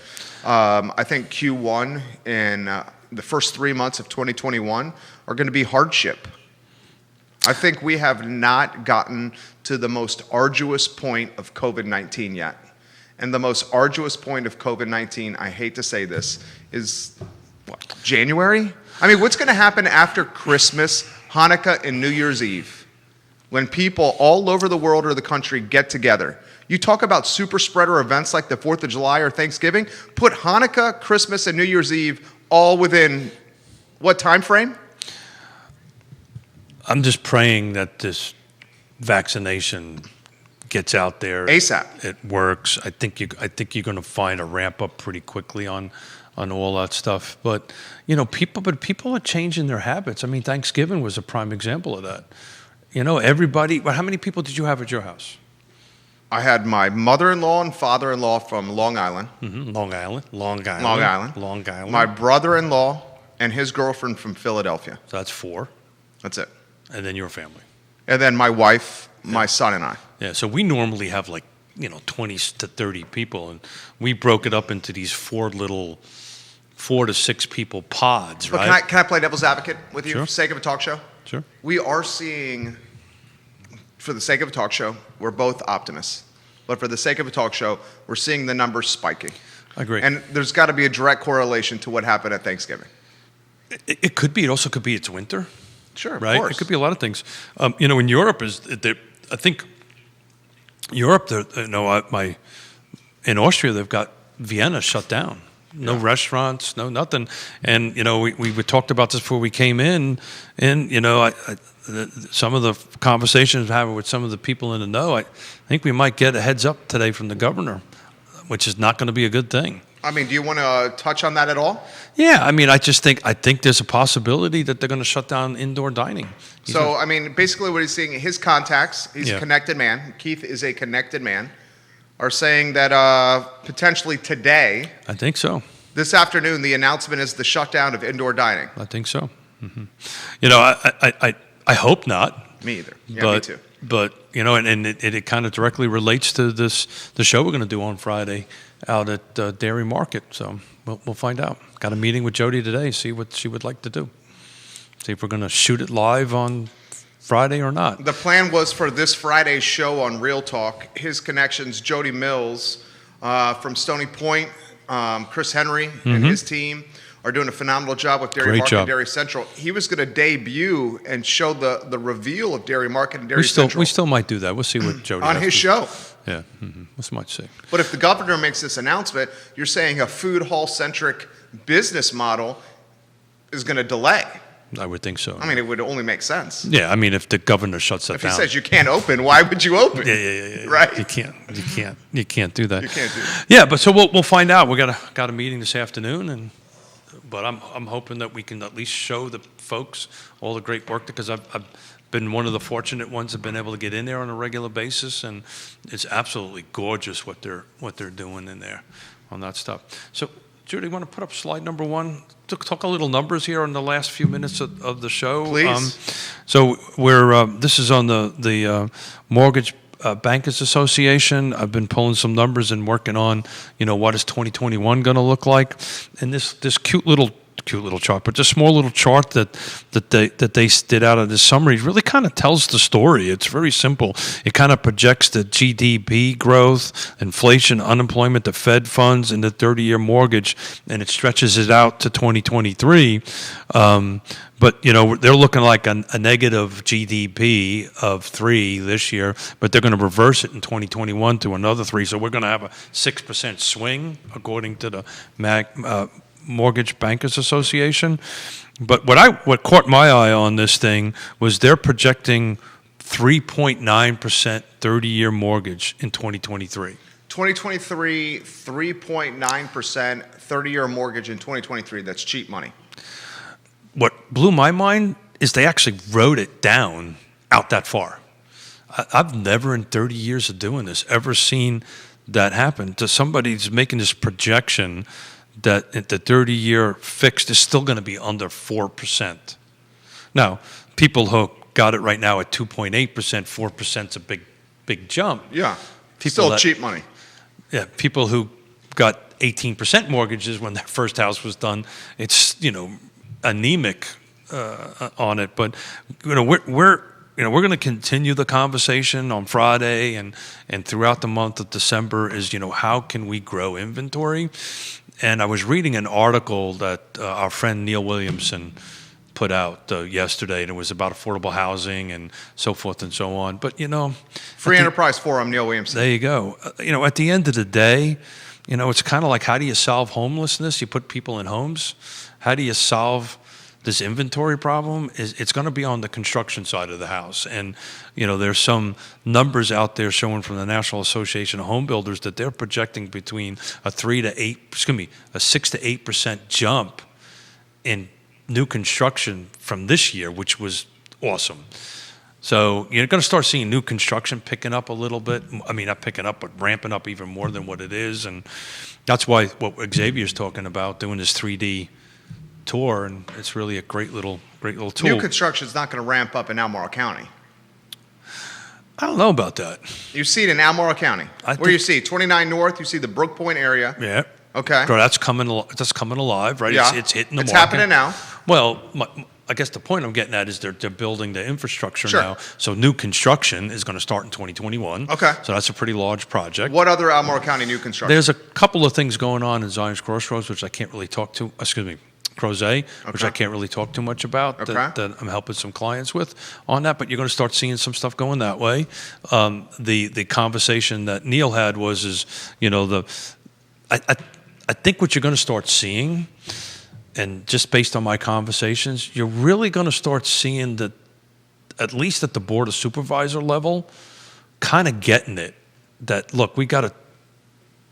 I think Q1 and the first 3 months of 2021 are going to be hardship. I think we have not gotten to the most arduous point of COVID-19 yet. And the most arduous point of COVID-19, I hate to say this, is what, January? I mean, what's going to happen after Christmas, Hanukkah, and New Year's Eve when people all over the world or the country get together? You talk about super spreader events like the 4th of July or Thanksgiving, put Hanukkah, Christmas, and New Year's Eve all within what time frame? I'm just praying that this vaccination gets out there ASAP. It works. I think you're going to find a ramp up pretty quickly on all that stuff. But people are changing their habits. I mean, Thanksgiving was a prime example of that. Everybody. Well, how many people did you have at your house? I had my mother-in-law and father-in-law from Long Island. Mm-hmm. Long Island. My brother-in-law and his girlfriend from Philadelphia. So that's 4. That's it. And then your family. And then my wife, my son, and I. Yeah, so we normally have 20 to 30 people, and we broke it up into these 4 to 6 people pods, But right? can I play devil's advocate with you Sure. for the sake of a talk show? Sure. We are seeing, for the sake of a talk show, we're both optimists. But for the sake of a talk show, we're seeing the numbers spiking. I agree. And there's got to be a direct correlation to what happened at Thanksgiving. It could be. It also could be it's winter. Sure, of right? course. It could be a lot of things. In Europe, I think Europe, in Austria, they've got Vienna shut down. No restaurants, no nothing. And, we talked about this before we came in, and, some of the conversations I'm having with some of the people in the know, I think we might get a heads up today from the governor, which is not going to be a good thing. I mean, do you want to touch on that at all? Yeah, I mean, I think there's a possibility that they're going to shut down indoor dining. So, I mean, basically what he's saying, his contacts, he's a connected man. Keith is a connected man, are saying that potentially today, I think so. this afternoon, the announcement is the shutdown of indoor dining. I think so. Mm-hmm. I hope not. Me either. Yeah, me too. But, and it kind of directly relates to the show we're going to do on Friday out at Dairy Market. So we'll find out. Got a meeting with Jody today, see what she would like to do. See if we're going to shoot it live on Friday or not. The plan was for this Friday's show on Real Talk, his connections, Jody Mills from Stony Point, Chris Henry and his team are doing a phenomenal job with Dairy Market and Dairy Central. He was going to debut and show the reveal of Dairy Market and Dairy Central. We still might do that. We'll see what Jody on his show. Yeah, we might see. But if the governor makes this announcement, you're saying a food hall-centric business model is going to delay. I would think so. I mean, it would only make sense. Yeah, I mean, if the governor shuts that If down. he says you can't open, why would you open? Yeah. Right? You can't do that. You can't do that. Yeah, but so we'll find out. We got a meeting this afternoon, and but I'm hoping that we can at least show the folks all the great work, because I've been one of the fortunate ones that have been able to get in there on a regular basis, and it's absolutely gorgeous what they're doing in there on that stuff. So, Judy, you want to put up slide number 1? Talk a little numbers here in the last few minutes of the show. Please. So this is on the Mortgage Bankers Association. I've been pulling some numbers and working on, what is 2021 going to look like, and this cute little chart, but this small little chart that they did out of this summary really kind of tells the story. It's very simple. It kind of projects the GDP growth, inflation, unemployment, the Fed funds, and the 30-year mortgage, and it stretches it out to 2023. But, they're looking like a negative GDP of 3 this year, but they're going to reverse it in 2021 to another 3. So we're going to have a 6% swing, according to the Mortgage Bankers Association. But what caught my eye on this thing was they're projecting 3.9% 30-year mortgage in 2023. 2023, 3.9% 30-year mortgage in 2023. That's cheap money. What blew my mind is they actually wrote it down out that far. I've never in 30 years of doing this ever seen that happen. To somebody's making this projection that the 30-year fixed is still going to be under 4%. Now, people who got it right now at 2.8%, 4% is a big jump. Yeah, still cheap money. Yeah, people who got 18% mortgages when their first house was done, it's, anemic on it. But, we're going to continue the conversation on Friday and throughout the month of December is, how can we grow inventory? And I was reading an article that our friend Neil Williamson put out yesterday, and it was about affordable housing and so forth and so on. But, Free Enterprise Forum, Neil Williamson. There you go. At the end of the day, it's kind of like, how do you solve homelessness? You put people in homes. How do you solve this inventory problem? It's going to be on the construction side of the house. And, there's some numbers out there showing from the National Association of Home Builders that they're projecting between a 6 to 8% jump in new construction from this year, which was awesome. So you're going to start seeing new construction picking up a little bit. I mean, not picking up, but ramping up even more than what it is. And that's why what Xavier's talking about, doing this 3D tour, and it's really a great little tool. New construction is not going to ramp up in Albemarle County. I don't know about that. You see it in Albemarle County. Where you see 29 North, you see the Brook Point area. Yeah. Okay. So that's coming alive, right? Yeah. It's hitting the It's market. happening now. Well, I guess the point I'm getting at is they're building the infrastructure Sure. now. So new construction is going to start in 2021. Okay. So that's a pretty large project. What other Albemarle County new construction? There's a couple of things going on in Zion's Crossroads, which I can't really talk to. Crozet, which I can't really talk too much about, that I'm helping some clients with on that, but you're going to start seeing some stuff going that way. The conversation that Neil had was I think what you're going to start seeing, and just based on my conversations, you're really going to start seeing that, at least at the Board of Supervisor level, kind of getting it, that, look, we got to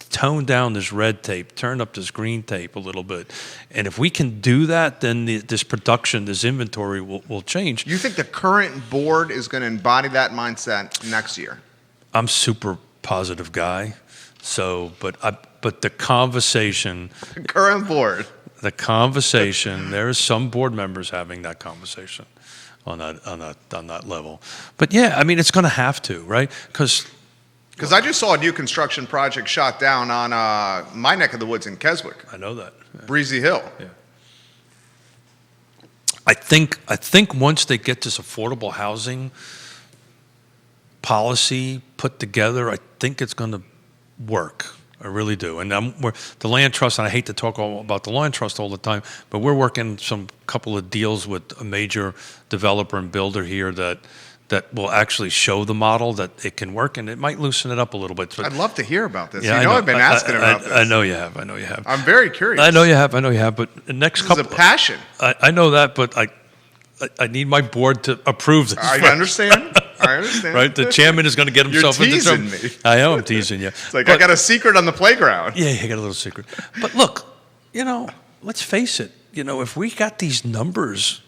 tone down this red tape, turn up this green tape a little bit. And if we can do that, then this production, this inventory will change. You think the current board is going to embody that mindset next year? I'm super positive guy. So, but the conversation. Current board. The conversation, there is some board members having that conversation on that level. But yeah, I mean, it's going to have to, right? Because I just saw a new construction project shot down on my neck of the woods in Keswick. I know that. Yeah. Breezy Hill. Yeah. I think once they get this affordable housing policy put together, I think it's going to work. I really do. And the land trust, and I hate to talk about the land trust all the time, but we're working some couple of deals with a major developer and builder here that will actually show the model that it can work, and it might loosen it up a little bit. But I'd love to hear about this. Yeah, I've been asking about this. I know you have. I'm very curious. I know you have. But the next This is a passion. I know that, but I need my board to approve this. I understand. Right? The chairman is going to get himself You're into trouble. teasing me. I know I'm teasing you. It's like, I got a secret on the playground. Yeah, you got a little secret. But look, let's face it. if we got these numbers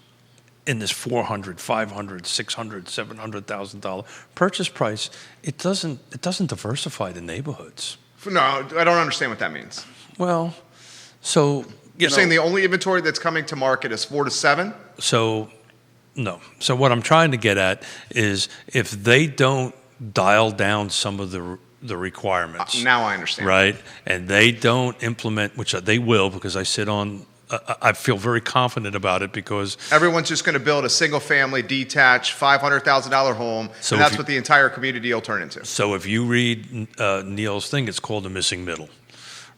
in this $400,000, $500,000, $600,000, $700,000 purchase price, it doesn't diversify the neighborhoods. No, I don't understand what that means. Well, so You're saying the only inventory that's coming to market is 4 to 7? So, no. So what I'm trying to get at is if they don't dial down some of the requirements. Now I understand. Right? And they don't implement, which they will, because I sit on, I feel very confident about it because everyone's just going to build a single-family, detached, $500,000 home, and that's what the entire community will turn into. So if you read Neil's thing, it's called the missing middle,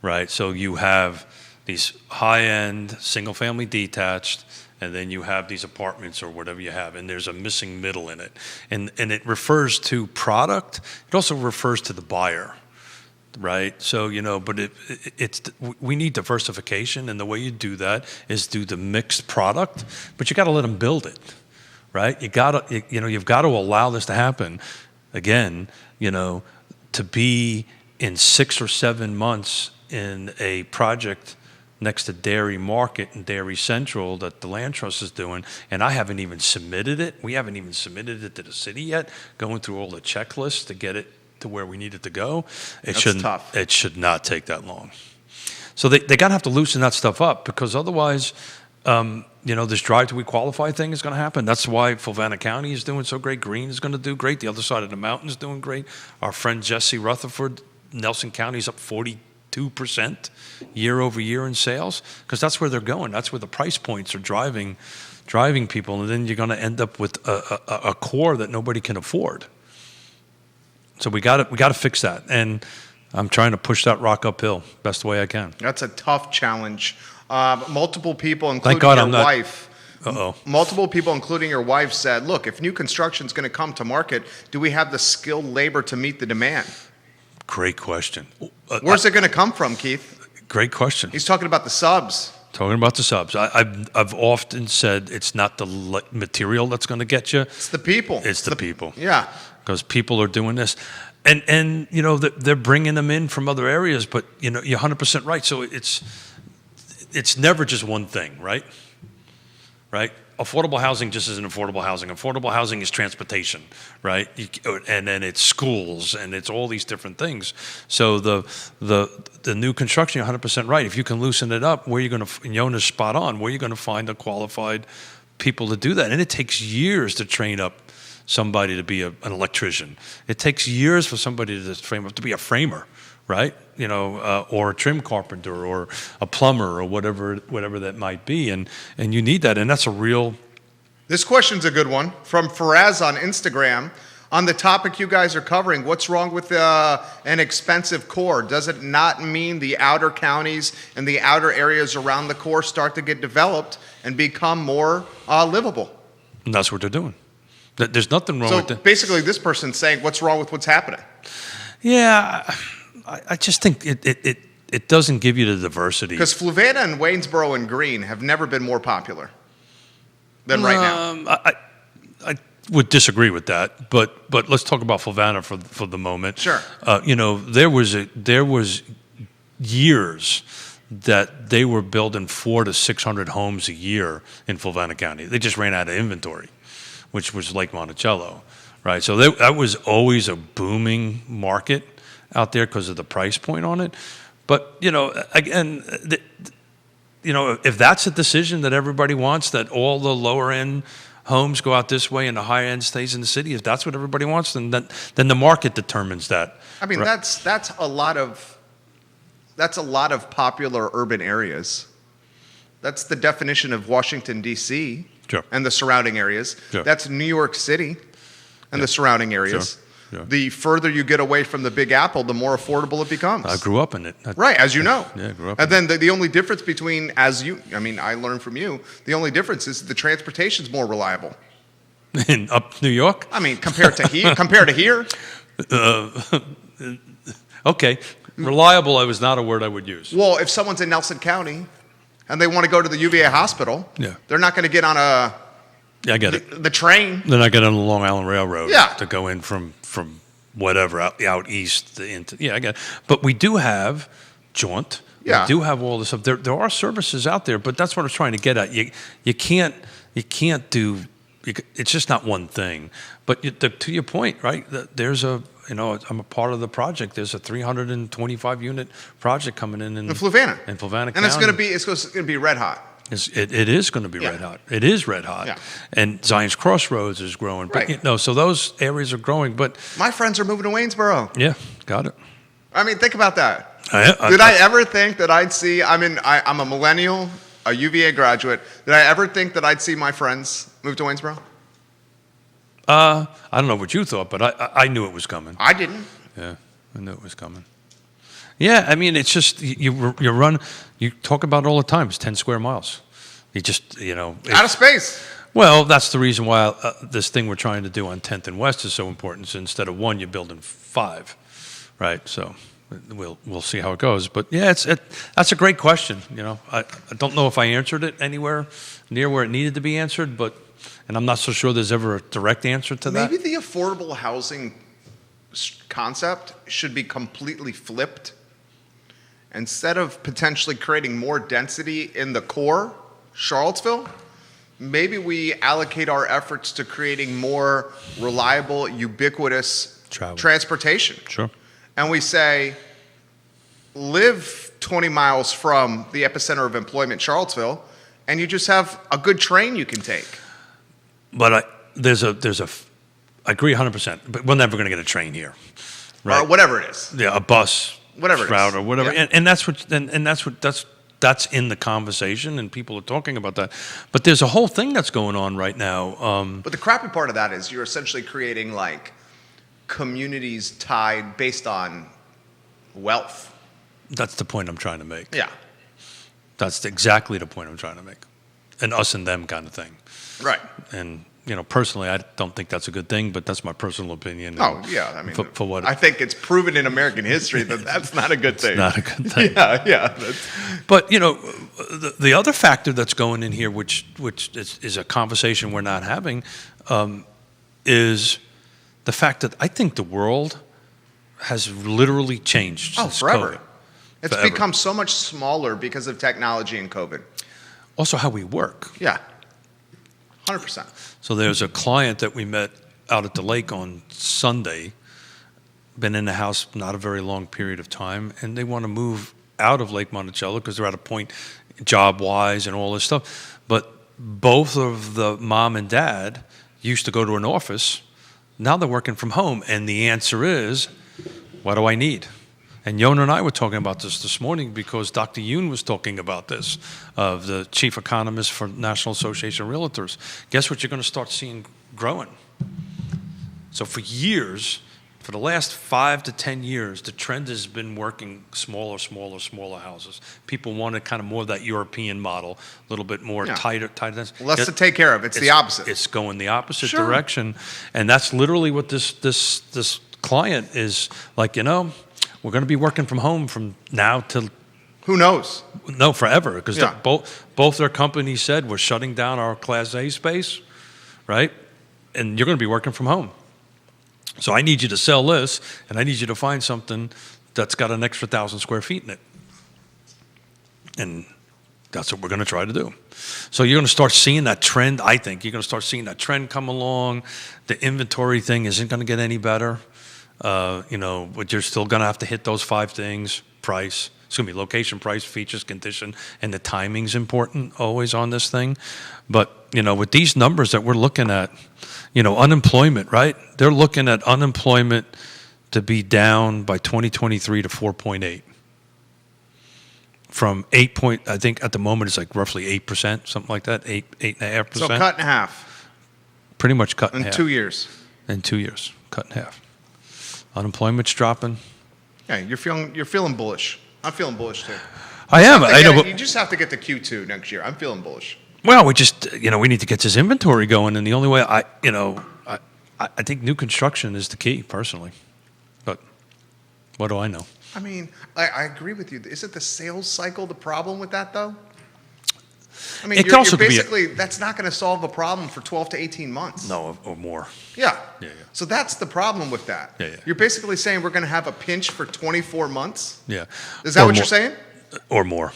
right? So you have these high-end, single-family detached, and then you have these apartments or whatever you have, and there's a missing middle in it. And it refers to product. It also refers to the buyer, right? So, but we need diversification, and the way you do that is do the mixed product, but you got to let them build it, right? You've got to allow this to happen. Again, to be in 6 or 7 months in a project next to Dairy Market and Dairy Central that the Land Trust is doing, and I haven't even submitted it. We haven't even submitted it to the city yet, going through all the checklists to get it to where we need it to go. That's tough. It should not take that long. So they got to have to loosen that stuff up, because otherwise, this drive to we qualify thing is going to happen. That's why Fulvana County is doing so great. Greene is going to do great. The other side of the mountain is doing great. Our friend Jesse Rutherford, Nelson County is up 42% year over year in sales, because that's where they're going. That's where the price points are driving people, and then you're going to end up with a core that nobody can afford. So we got to fix that, and I'm trying to push that rock uphill best way I can. That's a tough challenge. Multiple people, including Thank God your wife. Uh-oh. Multiple people, including your wife, said, "Look, if new construction is going to come to market, do we have the skilled labor to meet the demand?" Great question. Where's it going to come from, Keith? Great question. He's talking about the subs. Talking about the subs. I've often said it's not the material that's going to get you. It's the people. It's the people. Yeah. Because people are doing this. And they're bringing them in from other areas, but, you're 100% right. So it's never just one thing, right? Right? Affordable housing just isn't affordable housing. Affordable housing is transportation, right? And then it's schools, and it's all these different things. So the new construction, you're 100% right. If you can loosen it up, where you're going to, and Yonna's spot on, where you're going to find the qualified people to do that. And it takes years to train up somebody to be an electrician. It takes years for somebody to be a framer, right? Or a trim carpenter or a plumber or whatever that might be. And you need that. And that's a real... This question's a good one from Faraz on Instagram. On the topic you guys are covering, what's wrong with an expensive core? Does it not mean the outer counties and the outer areas around the core start to get developed and become more livable? And that's what they're doing. There's nothing wrong with that. So basically this person's saying, what's wrong with what's happening? Yeah, I just think it doesn't give you the diversity. Because Fluvanna and Waynesboro and Greene have never been more popular than right now. I would disagree with that, but let's talk about Fluvanna for the moment. Sure. There was years that they were building 400 to 600 homes a year in Fulvana County. They just ran out of inventory, which was Lake Monticello, right? So that was always a booming market out there because of the price point on it. But, again, if that's a decision that everybody wants, that all the lower end homes go out this way and the higher end stays in the city, if that's what everybody wants, then the market determines that. I mean, right? that's a lot of popular urban areas. That's the definition of Washington, D.C. Sure. And the surrounding areas. Sure. That's New York City and the surrounding areas. Sure. Sure. The further you get away from the Big Apple, the more affordable it becomes. I grew up in it. Right, as you know. Yeah, I grew up and then the only difference between, I learned from you, the only difference is the transportation's more reliable. In up New York? I mean, compared to here. Okay. Reliable was not a word I would use. Well, if someone's in Nelson County and they want to go to the UVA hospital, they're not going to get on I get it. The train. They're not getting on the Long Island Railroad to go in from whatever out east into. Yeah, I get it. But we do have Jaunt. Yeah. We do have all this stuff. There are services out there, but that's what I was trying to get at. You can't do. It's just not one thing. But to your point, right? There's I'm a part of the project. There's a 325 unit project coming in Fluvanna. In Fluvanna And County. it's going to be red hot. It is going to be red hot. It is red hot. Yeah. And Zion's Crossroads is growing. Right. But, so those areas are growing. But My friends are moving to Waynesboro. yeah, got it. I mean, think about that. Did I ever think that I'd see? I'm a millennial, a UVA graduate. Did I ever think that I'd see my friends move to Waynesboro? I don't know what you thought, but I knew it was coming. I didn't. Yeah, I knew it was coming. Yeah, I mean, it's just you talk about it all the time. It's 10 square miles. You just Out of space. Well, that's the reason why this thing we're trying to do on 10th and West is so important. So instead of 1, you're building 5, right? So we'll see how it goes. But yeah, that's a great question. I don't know if I answered it anywhere near where it needed to be answered, and I'm not so sure there's ever a direct answer to that. Maybe the affordable housing concept should be completely flipped. Instead of potentially creating more density in the core, Charlottesville, maybe we allocate our efforts to creating more reliable, ubiquitous transportation. Sure. And we say, live 20 miles from the epicenter of employment, Charlottesville, and you just have a good train you can take. But I agree 100%. But we're never going to get a train here, right? Or whatever it is. Yeah, a bus, whatever it route is. or whatever, Yeah. and that's in the conversation, and people are talking about that. But there's a whole thing that's going on right now. But the crappy part of that is you're essentially creating like communities tied based on wealth. That's the point I'm trying to make. Yeah. That's exactly the point I'm trying to make, an us and them kind of thing. Right. And personally, I don't think that's a good thing, but that's my personal opinion. Oh yeah, I mean, for what I think it's proven in American history that that's not a good thing. not a good thing. Yeah. But the other factor that's going in here, which is a conversation we're not having, is the fact that I think the world has literally changed since forever. COVID. It's Forever. become so much smaller because of technology and COVID. Also, how we work. Yeah. 100%. So there's a client that we met out at the lake on Sunday, been in the house not a very long period of time, and they want to move out of Lake Monticello because they're at a point job-wise and all this stuff. But both of the mom and dad used to go to an office. Now they're working from home, and the answer is, what do I need? And Yonna and I were talking about this morning because Dr. Yoon was talking about this, of the chief economist for National Association of Realtors. Guess what you're going to start seeing growing? So for years, for the last 5 to 10 years, the trend has been working smaller houses. People wanted kind of more of that European model, a little bit more tighter. Less to take care of. It's the opposite. It's going the opposite direction. And that's literally what this client is like, we're going to be working from home from now till who knows? No, forever, because both their companies said we're shutting down our Class A space, right? And you're going to be working from home. So I need you to sell this, and I need you to find something that's got an extra 1,000 square feet in it. And that's what we're going to try to do. So you're going to start seeing that trend, I think. You're going to start seeing that trend come along. The inventory thing isn't going to get any better. But you're still going to have to hit those 5 things: price. It's going to be location, price, features, condition, and the timing's important always on this thing. But, with these numbers that we're looking at, unemployment, right? They're looking at unemployment to be down by 2023 to 4.8. From 8 I think at the moment it's like roughly 8%, something like that, 8.5%. So cut in half. Pretty much cut in half. In 2 years. In 2 years, cut in half. Unemployment's dropping. Yeah, you're feeling bullish. I'm feeling bullish too. I am. You just have to get to Q2 next year. I'm feeling bullish. Well, we just, we need to get this inventory going, and the only way I think new construction is the key, personally. But what do I know? I mean, I agree with you. Isn't the sales cycle the problem with that, though? I mean, you're basically, that's not going to solve a problem for 12 to 18 months. No, or more. Yeah. Yeah. So that's the problem with that. Yeah. You're basically saying we're going to have a pinch for 24 months? Yeah. Is that what you're saying? or more.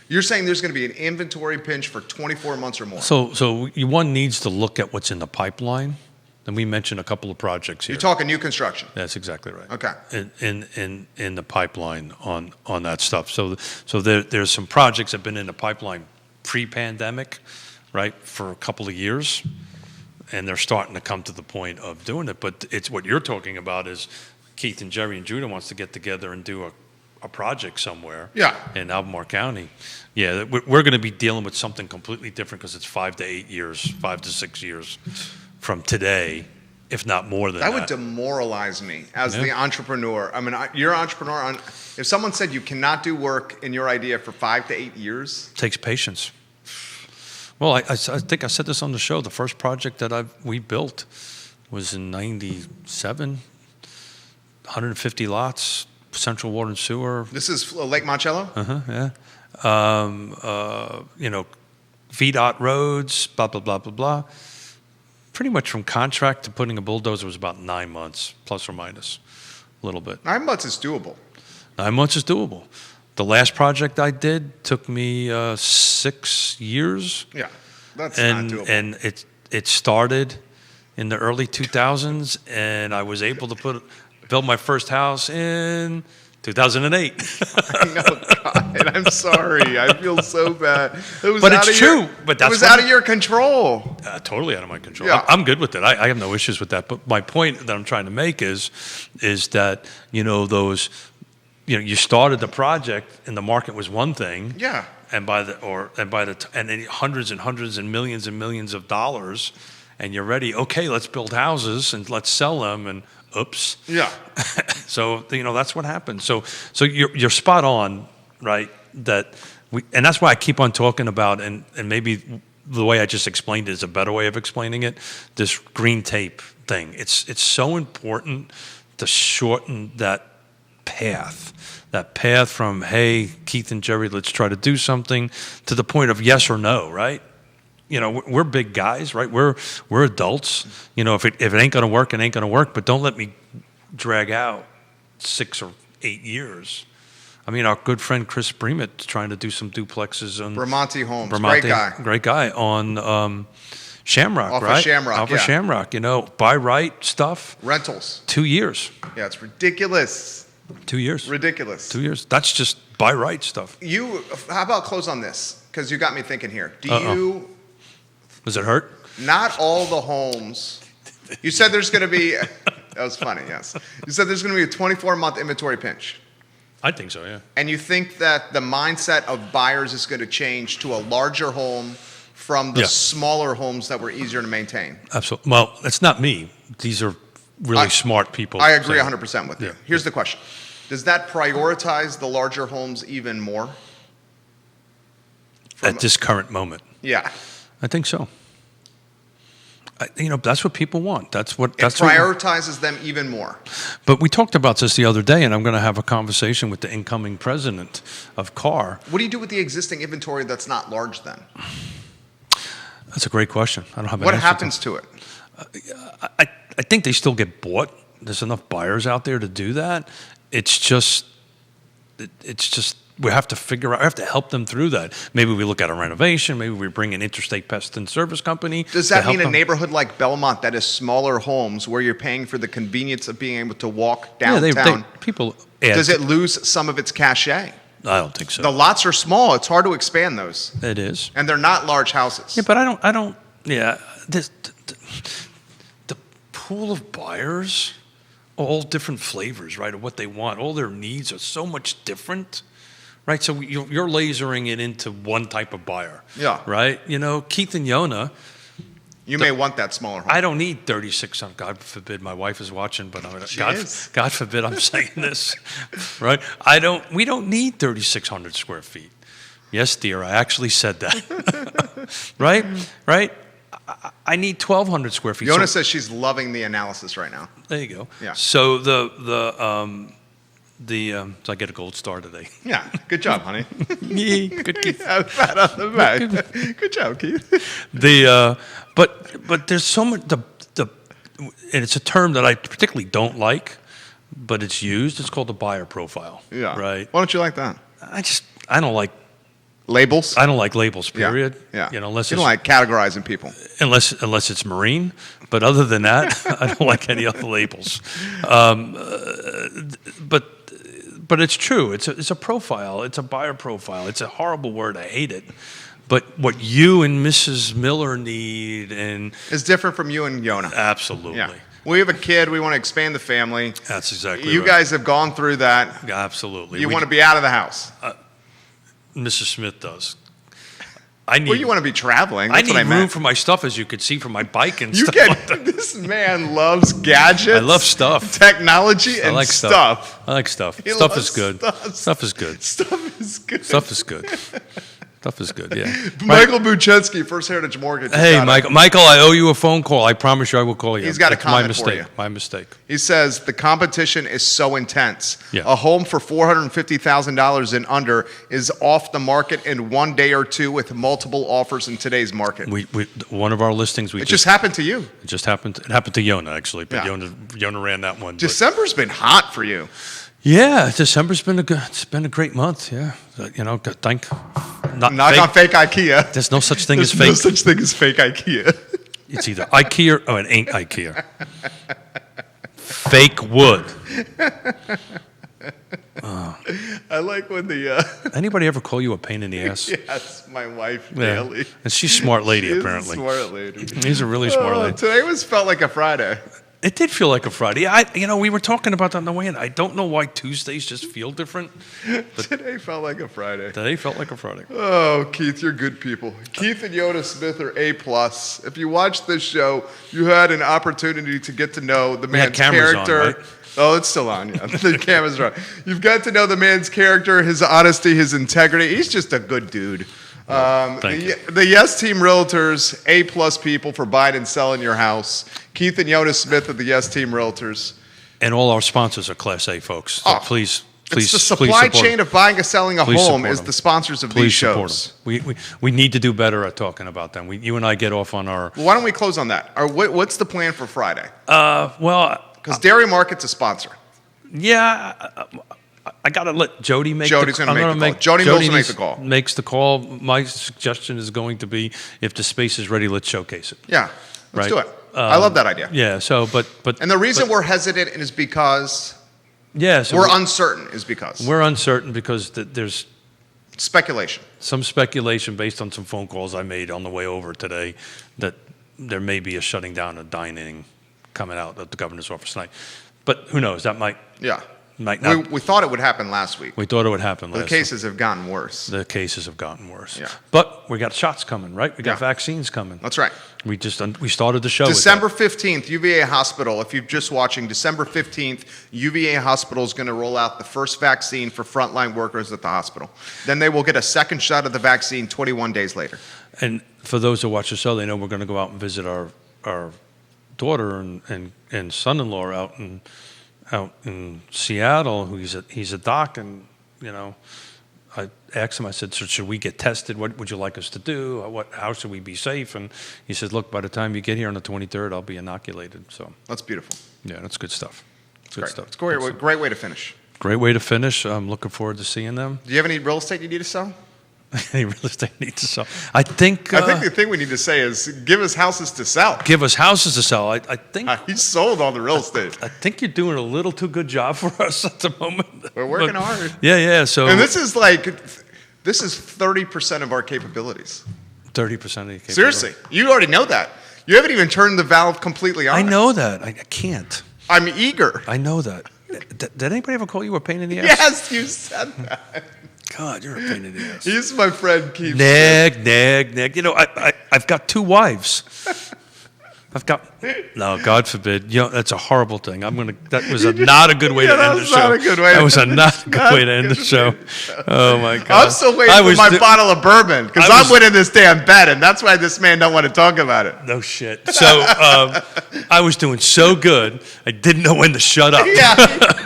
You're saying there's going to be an inventory pinch for 24 months or more. So one needs to look at what's in the pipeline. And we mentioned a couple of projects here. You're talking new construction. That's exactly right. Okay. In the pipeline on that stuff. So there's some projects that have been in the pipeline pre-pandemic, right, for a couple of years, and they're starting to come to the point of doing it. But it's what you're talking about is Keith and Jerry and Judah wants to get together and do a project somewhere. Yeah. In Albemarle County. Yeah, we're going to be dealing with something completely different because it's 5 to 6 years from today, if not more than that. That would demoralize me as the entrepreneur. I mean, you're an entrepreneur. If someone said you cannot do work in your idea for 5 to 8 years. It takes patience. Well, I think I said this on the show. The first project that we built was in 97, 150 lots, central water and sewer. This is Lake Monticello? Yeah. VDOT roads, blah, blah, blah, blah, blah. Pretty much from contract to putting a bulldozer was about 9 months, plus or minus a little bit. 9 months is doable. 9 months is doable. The last project I did took me 6 years. Yeah, that's not doable. And it started in the early 2000s, and I was able to build my first house in 2008. I know, God, I'm sorry. I feel so bad. But it's true. But it was out of your control. Totally out of my control. Yeah. I'm good with it. I have no issues with that. But my point that I'm trying to make is that you started the project and the market was one thing. Yeah. And then hundreds and hundreds and millions of dollars, and you're ready. Okay, let's build houses and let's sell them. And oops. Yeah. So that's what happens. So you're spot on, right? And that's why I keep on talking about, and maybe the way I just explained it is a better way of explaining it. This green tape thing. It's so important to shorten that path from, hey, Keith and Jerry, let's try to do something, to the point of yes or no, right? We're big guys, right? We're adults. If it ain't gonna work, it ain't gonna work. But don't let me drag out 6 or 8 years. I mean, our good friend Chris Bremet's trying to do some duplexes on Vermonte Homes, great guy on Shamrock, off right? Of Shamrock, off of Shamrock. By right stuff. Rentals. 2 years. Yeah, it's ridiculous. 2 years. Ridiculous. 2 years. That's just by right stuff. How about close on this? Because you got me thinking here. Does it hurt? Not all the homes. You said there's going to be. That was funny. Yes. You said there's going to be a 24-month inventory pinch. I think so. Yeah. And you think that the mindset of buyers is going to change to a larger home from the smaller homes that were easier to maintain? Absolutely. Well, it's not me. These are really smart people. I agree 100% with you. Here's the question: does that prioritize the larger homes even more? At this current moment? Yeah. I think so. That's what people want. It prioritizes them even more. But we talked about this the other day, and I'm going to have a conversation with the incoming president of CAR. What do you do with the existing inventory that's not large then? That's a great question. I don't have an What answer happens to it? I think they still get bought. There's enough buyers out there to do that. It's just we have to figure out. I have to help them through that. Maybe we look at a renovation. Maybe we bring an Intrastate Pest and Service Company. Does that mean a neighborhood like Belmont that is smaller homes where you're paying for the convenience of being able to walk downtown? People. Does it lose some of its cachet? I don't think so. The lots are small. It's hard to expand those. It is. And they're not large houses. Yeah, but I don't. Yeah, the pool of buyers, all different flavors, right, of what they want. All their needs are so much different. Right, so you're lasering it into one type of buyer. Yeah. Right? Keith and Yonna. You may want that smaller home. I don't need 3,600. God forbid my wife is watching, but God forbid I'm saying this. Right? We don't need 3,600 square feet. Yes, dear, I actually said that. Right? I need 1,200 square feet. Yonna says she's loving the analysis right now. There you go. Yeah. So so I get a gold star today. Yeah, good job, honey. Good Keith. Pat on the back. Good job, Keith. But there's so much and it's a term that I particularly don't like, but it's used. It's called the buyer profile. Yeah. Right. Why don't you like that? I don't like Labels? I don't like labels. Period. Yeah. You know, unless you it's, don't like categorizing people. unless it's marine. But other than that, I don't like any other labels. But it's true. It's a profile. It's a buyer profile. It's a horrible word. I hate it. But what you and Mrs. Miller need and It's different from you and Yonna. absolutely. Yeah. We have a kid. We want to expand the family. That's exactly You right. guys have gone through that. Absolutely. You want to be out of the house. Mrs. Smith does. I need. Well, you want to be traveling. I That's need what I room meant. for my stuff, as you could see from my bike and You stuff. get like that. this man loves gadgets. I love stuff. Technology and I like stuff. I like stuff. He Stuff loves is good. stuff. Stuff is good. Stuff is good. Stuff is good. Stuff is good. Yeah. Michael Buchetsky, First Heritage Mortgage. has Hey, got Michael, I owe you a phone call. I promise you I will call you. He's got a It's my comment for mistake. you. My mistake. He says the competition is so intense. Yeah. A home for $450,000 and under is off the market in 1 day or two with multiple offers in today's market. We one of our listings. It just happened to you. It just happened. It happened to Yonna actually, but Yeah. Yonna ran that one. but- December's been hot for you. Yeah, December's been it's been a great month. Yeah, you know, not Knock fake. on fake IKEA. There's no such thing There's as fake. no such thing as fake IKEA. It's either IKEA or it ain't IKEA. Fake wood. I like when the Anybody ever call you a pain in the ass? yes, my wife Yeah. daily. And she's a smart lady, She is a apparently. smart lady. He's a really smart lady. Today felt like a Friday. It did feel like a Friday. We were talking about that on the way in. I don't know why Tuesdays just feel different. Today felt like a Friday. Today felt like a Friday. Oh, Keith, you're good people. Keith and Yonna Smith are A+. If you watched this show, you had an opportunity to get to know the had man's cameras on, character. right? Oh, it's still on, yeah. The camera's on. You've got to know the man's character, his honesty, his integrity. He's just a good dude. Thank you. The Yes Team Realtors, A+ people for buying and selling your house. Keith and Yonna Smith of the Yes Team Realtors. And all our sponsors are Class A folks. So Oh, please, It's the please supply support chain them. of buying and selling a Please home support is them. the sponsors of these Please support shows. them. We need to do better at talking about them. You and I get off on our Well, why don't we close on that? Or what's the plan for Friday? well. Because Dairy Market's a sponsor. Yeah, I got to let Jody make Jody's the gonna make the call. Jody Mills will make the call. Makes the call. My suggestion is going to be, if the space is ready, let's showcase it. Yeah, let's Right. do it. I love that idea. Yeah, so, but And the reason we're hesitant is because yeah, so we're uncertain is because we're uncertain because there's speculation. some speculation based on some phone calls I made on the way over today that there may be a shutting down of dining coming out of the governor's office tonight. But who knows? That might Yeah. not. We thought it would happen last week. We thought it would happen The last. cases have gotten worse. The cases have gotten worse. Yeah. But we got shots coming, right? We got Yeah. vaccines coming. That's right. We started the show. December with that. 15th, UVA Hospital. If you're just watching, December 15th, UVA Hospital is going to roll out the first vaccine for frontline workers at the hospital. Then they will get a second shot of the vaccine 21 days later. And for those who watch the show, they know we're going to go out and visit our daughter and son-in-law out in Seattle. He's a doc, and I asked him. I said, "So should we get tested? What would you like us to do? How should we be safe?" And he said, "Look, by the time you get here on the 23rd, I'll be inoculated." So That's beautiful. yeah, that's good stuff. It's Good great. stuff. It's a great way to finish. Great way to finish. I'm looking forward to seeing them. Do you have any real estate you need to sell? Any real estate need to sell? I think the thing we need to say is give us houses to sell. give us houses to sell. I think He's sold all the real estate. I think you're doing a little too good job for us at the moment. We're working hard. Yeah. So And this is 30% of our capabilities. 30% of the capability. Seriously, you already know that. You haven't even turned the valve completely on. I know that. I can't. I'm eager. I know that. Did anybody ever call you a pain in the ass? Yes, you said that. God, you're a pain in the ass. He's my friend Keith. Nag. I've got 2 wives. No, God forbid. That's a horrible thing. That was not a good way to end the show. Not a good way. That was not a good way to end the show. Oh my God. I'm still waiting for my bottle of bourbon because I'm winning this damn bet, and that's why this man don't want to talk about it. No shit. So I was doing so good, I didn't know when to shut up. Yeah,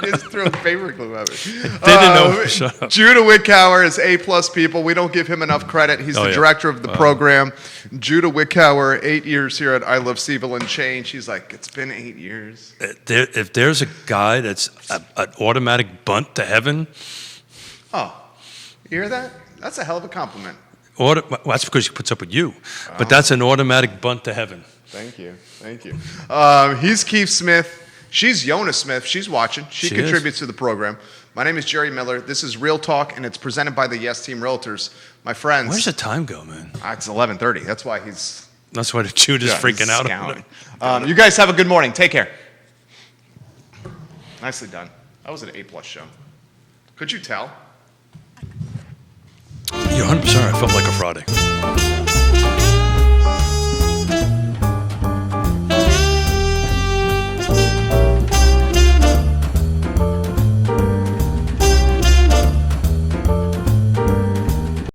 he just threw a paperclip at me. Didn't know when to shut up. Judah Wickower is A+ people. We don't give him enough credit. He's the director of the program. Judah Wickower, 8 years here at I Love CVille and change. He's like, it's been 8 years. If there's a guy that's an automatic bunt to heaven, Oh, You hear that? That's a hell of a compliment. Well, that's because she puts up with you. But that's an automatic bunt to heaven. Thank you. Thank you. He's Keith Smith. She's Yonna Smith. She's watching. She contributes to the program. My name is Jerry Miller. This is Real Talk, and it's presented by the Yes Team Realtors. My friends. Where's the time go, man? It's 11:30. That's why he's... That's why the Jude is freaking out. You guys have a good morning. Take care. Nicely done. That was an A+ show. Could you tell? You're 100% right. I felt like a Friday.